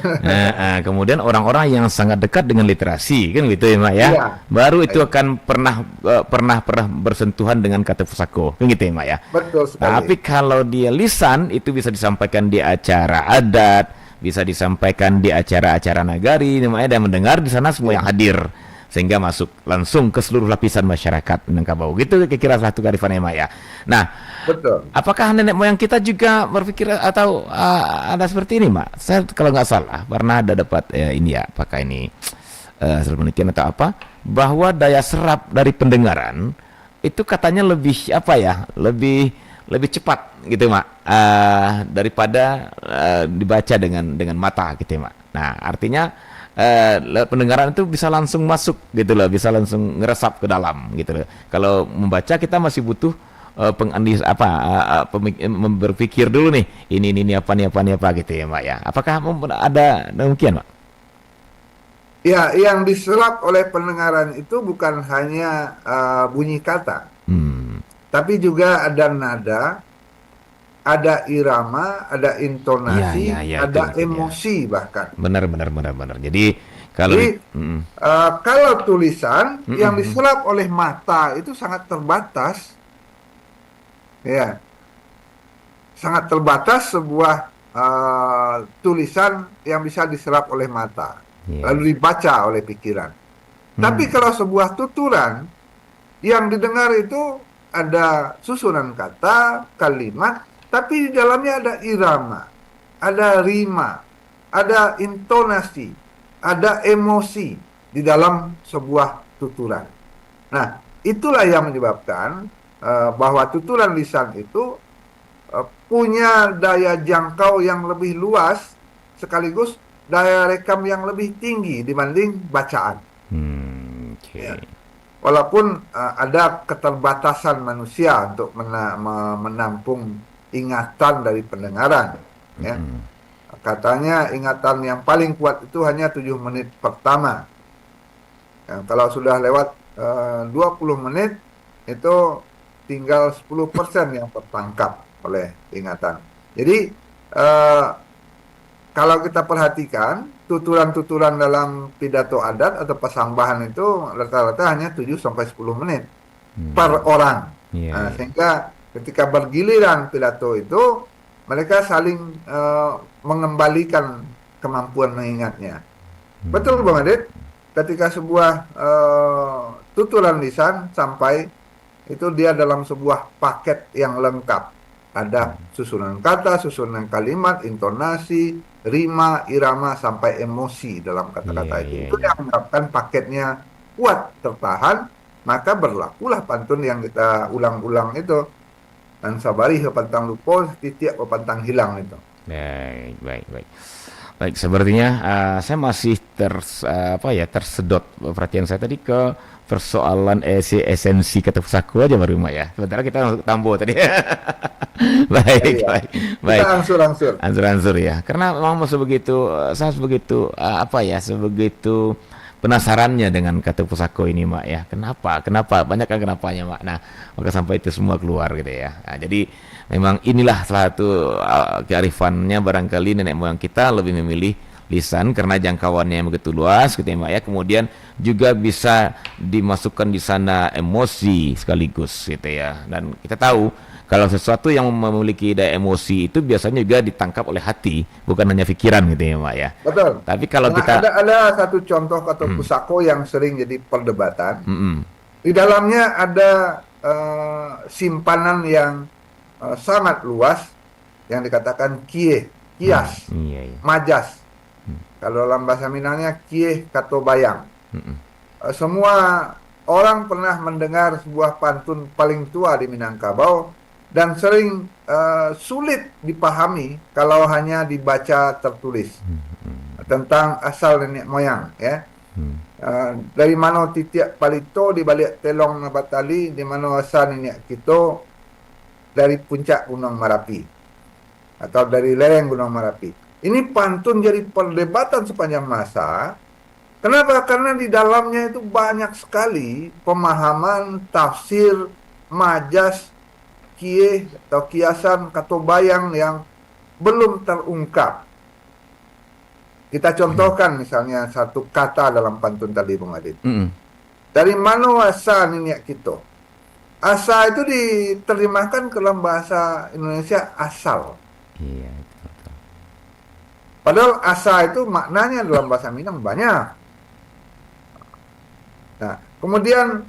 Kemudian orang-orang yang sangat dekat dengan literasi, kan gitu ya, Mak ya. Ya. Baru itu akan pernah bersentuhan dengan kata pusako, kan gitu ya, Mak ya. Betul sekali. Tapi kalau dia lisan, itu bisa disampaikan di acara adat, bisa disampaikan di acara-acara nagari, dan mendengar di sana semua yang hadir, sehingga masuk langsung ke seluruh lapisan masyarakat Minangkabau. Gitu kira-kira satu kearifan ya, Mak ya. Nah, betul. Apakah nenek moyang kita juga berpikir atau ada seperti ini, Mak? Saya kalau nggak salah pernah ada dapat ini ya, apakah ini hasil penelitian atau apa, bahwa daya serap dari pendengaran itu katanya lebih lebih cepat gitu, Mak, daripada dibaca dengan mata gitu ya, Mak. Nah, artinya pendengaran itu bisa langsung masuk gitu loh, bisa langsung ngeresap ke dalam gitu loh. Kalau membaca kita masih butuh berpikir dulu nih, ini apa gitu ya, Mak ya. Apakah ada demikian, Mak? Ya, yang diserap oleh pendengaran itu bukan hanya bunyi kata, tapi juga ada nada, ada irama, ada intonasi, ada itu, emosi bahkan. Benar. Jadi kalau tulisan yang diserap oleh mata itu sangat terbatas, ya, sangat terbatas sebuah tulisan yang bisa diserap oleh mata, lalu dibaca oleh pikiran. Tapi kalau sebuah tuturan yang didengar itu ada susunan kata, kalimat, tapi di dalamnya ada irama, ada rima, ada intonasi, ada emosi di dalam sebuah tuturan. Nah, itulah yang menyebabkan bahwa tuturan lisan itu punya daya jangkau yang lebih luas, sekaligus daya rekam yang lebih tinggi dibanding bacaan. Ya. Walaupun ada keterbatasan manusia untuk menampung ingatan dari pendengaran, ya. Katanya ingatan yang paling kuat itu hanya 7 menit pertama. Ya, kalau sudah lewat 20 menit, itu tinggal 10% yang tertangkap oleh ingatan. Jadi kalau kita perhatikan tuturan-tuturan dalam pidato adat atau pasambahan itu rata-rata hanya 7-10 menit per orang. Nah, sehingga ketika bergiliran pidato itu mereka saling mengembalikan kemampuan mengingatnya. Betul Bang Adit? Ketika sebuah tuturan lisan sampai, itu dia dalam sebuah paket yang lengkap. Ada susunan kata, susunan kalimat, intonasi, rima, irama, sampai emosi dalam kata-kata itu. Itu yang menyebabkan paketnya kuat, tertahan, maka berlakulah pantun yang kita ulang-ulang itu. Dan sabari pantang lupa, titiak pantang hilang itu. Baik, sepertinya saya masih tersedot perhatian saya tadi ke persoalan esensi kata pusako aja baru ya. Sementara kita masuk tambo tadi. Baik. Kita Ansur ya. Karena memang saya sebegitu penasarannya dengan kata pusako ini, Mak ya. Kenapa? Banyak kan kenapanya, Mak. Nah, maka sampai itu semua keluar gitu ya. Nah, jadi memang inilah salah satu kearifannya, barangkali nenek moyang kita lebih memilih lisan karena jangkauannya yang begitu luas gitu ya, Mak ya. Kemudian juga bisa dimasukkan di sana emosi sekaligus gitu ya. Dan kita tahu kalau sesuatu yang memiliki daya emosi itu biasanya juga ditangkap oleh hati, bukan hanya pikiran gitu ya, Mak ya. Betul. Tapi kalau kita ada satu contoh kata pusako yang sering jadi perdebatan. Di dalamnya ada simpanan yang sangat luas yang dikatakan kias, majas. Kalau dalam bahasa Minangnya kie kato bayang. Semua orang pernah mendengar sebuah pantun paling tua di Minangkabau dan sering sulit dipahami kalau hanya dibaca tertulis tentang asal nenek moyang ya. Dari mana titiak palito di balik telong nabatali, di mana asal nenek kita dari puncak Gunung Merapi atau dari lereng Gunung Merapi. Ini pantun jadi perdebatan sepanjang masa. Kenapa? Karena di dalamnya itu banyak sekali pemahaman, tafsir, majas, kie atau kiasan, katobayang yang belum terungkap. Kita contohkan misalnya satu kata dalam pantun tadi, Bung Adit. Dari mana asa nenek kita? Asa itu diterjemahkan ke dalam bahasa Indonesia asal. Iya. Padahal asa itu maknanya dalam bahasa Minang banyak. Nah, kemudian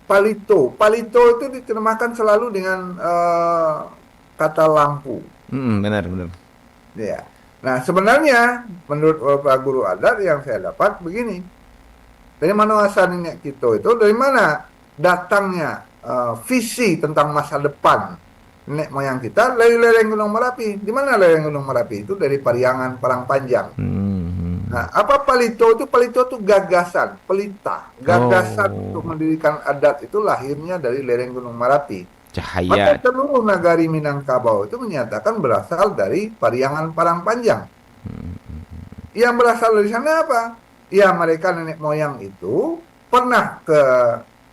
palito. Palito itu diterjemahkan selalu dengan kata lampu. Benar. Ya. Nah, sebenarnya menurut Pak Guru Adat yang saya dapat begini. Dari mana asal nenek kita itu? Dari mana datangnya visi tentang masa depan nenek moyang kita dari lereng Gunung Merapi. Di mana lereng Gunung Merapi itu? Dari Pariangan Parangpanjang. Nah, apa palito itu? Palito itu gagasan, pelita. Gagasan untuk mendirikan adat itu lahirnya dari lereng Gunung Merapi. Cahaya. Maka seluruh nagari Minangkabau itu menyatakan berasal dari Pariangan Parangpanjang. Yang berasal dari sana apa? Ya, mereka nenek moyang itu pernah ke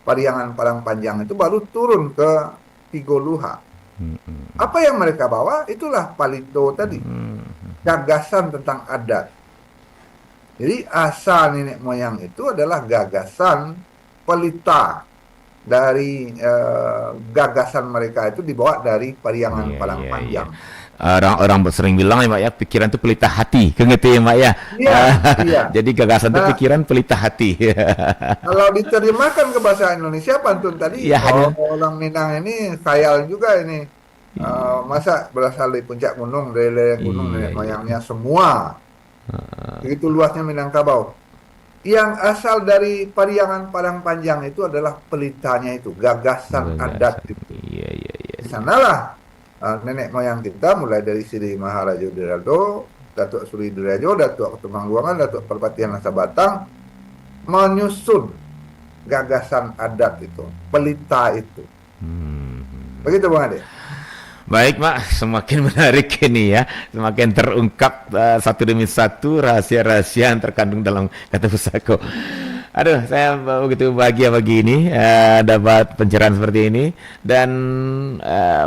Pariangan Parangpanjang itu baru turun ke Tigoluha. Apa yang mereka bawa? Itulah palito tadi. Gagasan tentang adat. Jadi asal nenek moyang itu adalah gagasan pelita dari gagasan mereka itu dibawa dari Pariangan Parangpanjang. orang-orang sering bilang ya Mak ya, pikiran itu pelita hati, ngerti ya Mak ya. Iya, iya. Jadi gagasan itu Nah, pikiran pelita hati. kalau diterjemahkan ke bahasa Indonesia, pantun tadi, Ya oh, hanya. orang Minang ini khayal juga ini. Masa berasal dari puncak gunung, dari lereng gunung, Iya nenek iya. moyangnya semua. Begitu luasnya Minangkabau. Yang asal dari Pariangan Padang Panjang itu adalah pelitanya itu, gagasan adat Gagasan. itu. Iya iya iya. Di sanalah nenek moyang kita mulai dari Sri Maharaja Dirado, Datuk Suri Dirajo, Datuk Ketumangguangan, Datuk Perpatian Nasa Batang menyusun gagasan adat itu, pelita itu. Begitu Bang Ade. Baik, Mak, semakin menarik ini ya, semakin terungkap satu demi satu rahasia-rahasia yang terkandung dalam kata pusako. Aduh, saya begitu bahagia pagi ini dapat pencerahan seperti ini dan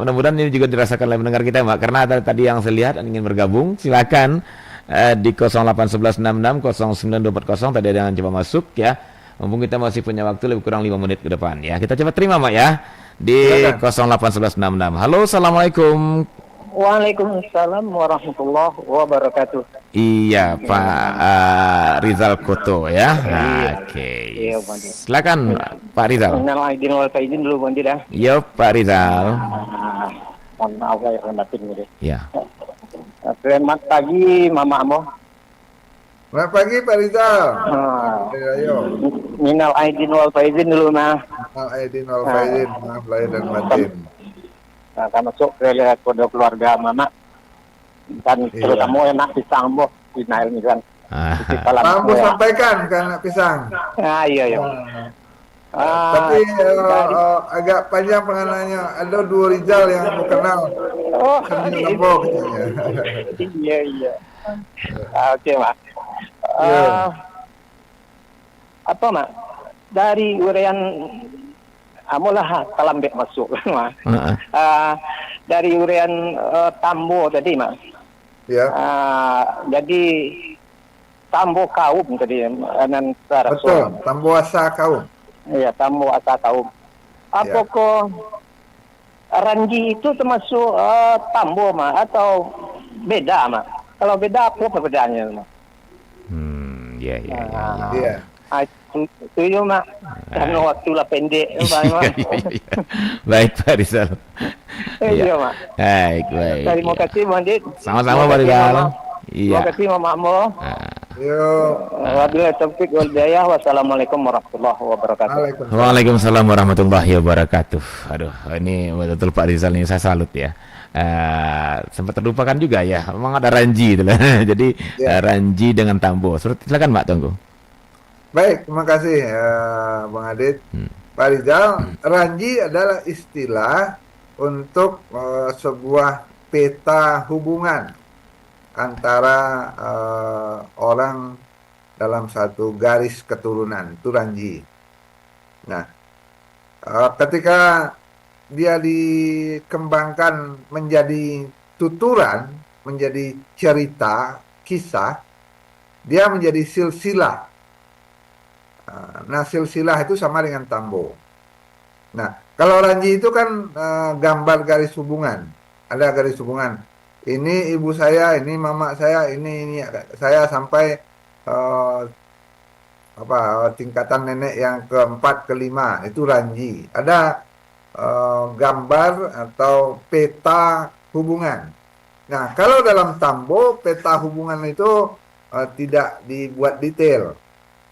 mudah-mudahan ini juga dirasakan oleh pendengar kita, Mak. Karena ada tadi yang saya lihat ingin bergabung, silakan di 0811660940 tadi ada yang coba masuk ya. Mumpung kita masih punya waktu lebih kurang 5 menit ke depan ya. Kita coba terima, Mak ya. Di Silakan. 081166. Halo, assalamualaikum. Waalaikumsalam warahmatullahi wabarakatuh. Iya, Pak Rizal Koto ya. Oke. Iya, Bang Dir. Silakan Pak Rizal. Minal aidin wal faizin dulu Bang Dir ya. Yo, Pak Rizal. Mohon maaf ya batin gitu. Ya. Selamat pagi Mama Amo. Selamat pagi Pak Rizal. Ah, Ayo. Minal aidin wal faizin dulu mah. Al-Aidin wal Faizin, maaf lahir dan batin. Akan masuk ke kode keluarga Mama. Dan Iya. terutama enak pisang boh di Nail ini kan. Di Talang Mampu Koya. sampaikan ke anak pisang. Iya iya. Tapi agak panjang pengenannya. Ada 2 Rizal yang aku kenal. Oh, Sambil nembok katanya. iya iya. Oke Mak. Iya. Apa Mak? Dari uraian amulah kalambek masuk Mak. Dari uraian Tambo tadi Mak. Ya, Jadi Tambo kaum tadi nan betul. Tambuasa kaum. Iya, Tambo asa kaum. Apakah Ranji itu termasuk Tambo Mak atau beda Mak? Kalau beda apa perbedaannya Mak? Ya ya ya. Iya. Setuju Mak. Karena waktu lah pendek Pak Mak. Baik Pak Rizal. Iya Mak. Baik baik. Terima kasih Bang Dit. Sama-sama Pak Rizal. Iya. Terima kasih Mama Amo. Yuk. Wabillahi taufiq wal hidayah. Wassalamualaikum warahmatullahi wabarakatuh. Waalaikumsalam. Waalaikumsalam warahmatullahi wabarakatuh. Aduh, ini betul Pak Rizal ini saya salut ya. Sempat terlupakan juga ya. Memang ada Ranji itu lah. Jadi Ya. Ranji dengan Tambo. Silakan Pak Tunggu. Baik, terima kasih Bang Adit. Pak Rizal, Ranji adalah istilah untuk sebuah peta hubungan antara orang dalam satu garis keturunan, itu Ranji. Nah, ketika dia dikembangkan menjadi tuturan, menjadi cerita, kisah, dia menjadi silsilah. Nah, silsilah itu sama dengan Tambo. Nah, kalau Ranji itu kan gambar garis hubungan. Ada garis hubungan. Ini ibu saya, ini mama saya, ini saya sampai tingkatan nenek yang keempat, kelima, itu Ranji. Ada gambar atau peta hubungan. Nah, kalau dalam Tambo, peta hubungan itu tidak dibuat detail.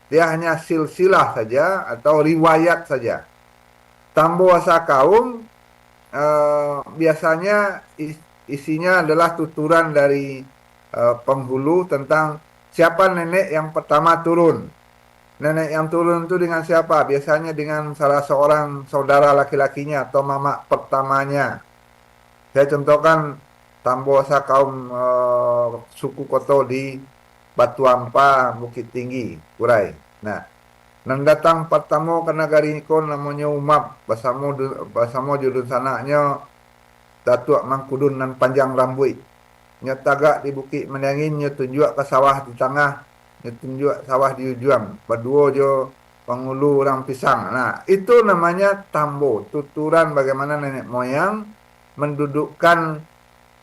Dia hanya silsilah saja atau riwayat saja. Tambo asa kaum biasanya isinya adalah tuturan dari penghulu tentang siapa nenek yang pertama turun. Nenek yang turun itu dengan siapa? Biasanya dengan salah seorang saudara laki-lakinya atau mama pertamanya. Saya contohkan Tambo asa kaum suku Koto di Batu Ampa, Bukit Tinggi, Kurai. Nah, nang datang pertama ke negari ko namanya Umap, basamo judul sanaknya Datuk Mangkudun nan panjang rambut. Nya tagak di Bukit Menangin, nya tunjuk ke sawah di tengah, nya tunjuk sawah di ujung. Berdua jo penghulu orang pisang. Nah, itu namanya Tambo, tuturan bagaimana nenek moyang mendudukkan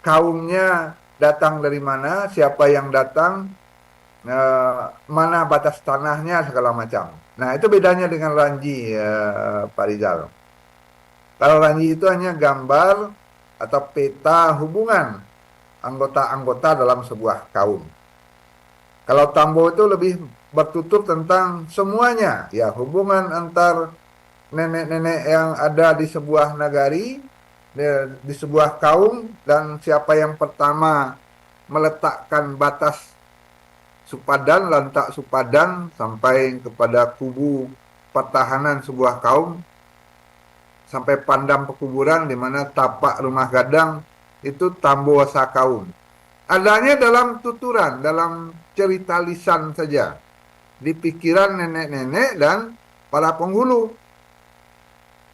kaumnya datang dari mana, siapa yang datang, mana batas tanahnya, segala macam. Nah, itu bedanya dengan Ranji, Pak Rizal. Kalau Ranji itu hanya gambar atau peta hubungan anggota-anggota dalam sebuah kaum. Kalau Tambo itu lebih bertutur tentang semuanya, ya hubungan antar nenek-nenek yang ada di sebuah nagari, di sebuah kaum, dan siapa yang pertama meletakkan batas Supadan, lantak Supadan, sampai kepada kubu pertahanan sebuah kaum, sampai pandam pekuburan di mana tapak rumah gadang, itu Tambo Wasakaum. Adanya dalam tuturan, dalam cerita lisan saja, di pikiran nenek-nenek dan para penghulu.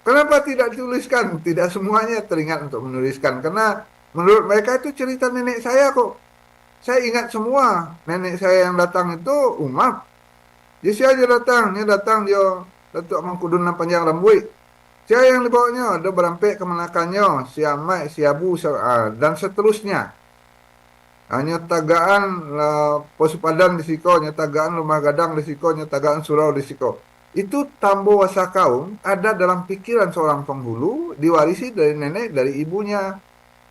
Kenapa tidak dituliskan? Tidak semuanya teringat untuk menuliskan, karena menurut mereka itu cerita nenek saya kok. Saya ingat semua. Nenek saya yang datang itu umat. Dia aja datang, dia Datuk Mangkudun panjang rambut. Saya yang dibawanya, ada berampek kemenakannya, siamai, siabu, dan seterusnya. Hanya tagaan Posupadan di siko, tagaan Rumah Gadang di siko, tagaan Surau di siko. Itu Tambo Wasakaum ada dalam pikiran seorang penghulu, diwarisi dari nenek, dari ibunya,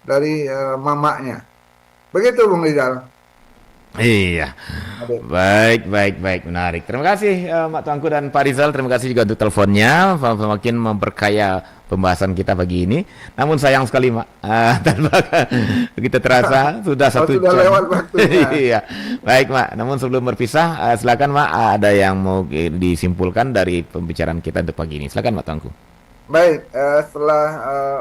dari mamaknya. Begitu Bung Rizal. Iya, baik, menarik. Terima kasih Mak Tuanku dan Pak Rizal. Terima kasih juga untuk teleponnya, semakin memperkaya pembahasan kita pagi ini. Namun sayang sekali Mak, tanpa kita terasa sudah satu sudah jam. Lewat waktunya. Iya, baik Mak. Namun sebelum berpisah, silakan Mak, ada yang mau disimpulkan dari pembicaraan kita untuk pagi ini. Silakan Mak Tuanku. Baik, setelah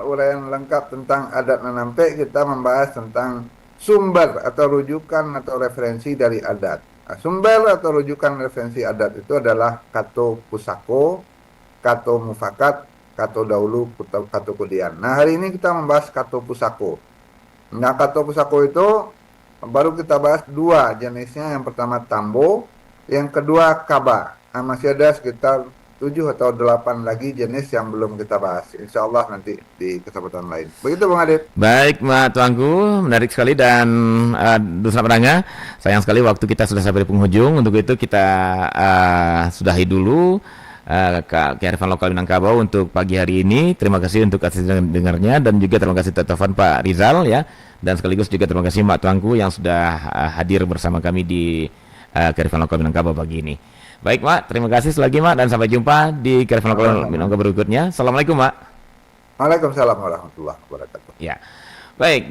uraian lengkap tentang adat Nanampe, kita membahas tentang sumber atau rujukan atau referensi dari adat. Nah, sumber atau rujukan referensi adat itu adalah Kato Pusako, Kato Mufakat, Kato Dahulu, Kato Kudian. Nah, hari ini kita membahas Kato Pusako. Nah, Kato Pusako itu baru kita bahas dua jenisnya. Yang pertama Tambo, yang kedua Kaba. Nah, masih ada sekitar 7 atau 8 lagi jenis yang belum kita bahas. Insya Allah nanti di kesempatan lain. Begitu Bung Adit. Baik Mak Tuanku, menarik sekali. Dan Dusun Penanga, sayang sekali waktu kita sudah sampai di penghujung. Untuk itu kita sudahi dulu kearifan lokal Minangkabau untuk pagi hari ini. Terima kasih untuk asis dengarnya, dan juga terima kasih telepon Pak Rizal ya. Dan sekaligus juga terima kasih Mak Tuanku yang sudah hadir bersama kami di kearifan lokal Minangkabau pagi ini. Baik Mak, terima kasih selagi Mak, dan sampai jumpa di kearifan lokal Minangkabau berikutnya. Assalamualaikum Mak. Waalaikumsalam warahmatullahi wabarakatuh. Ya, baik.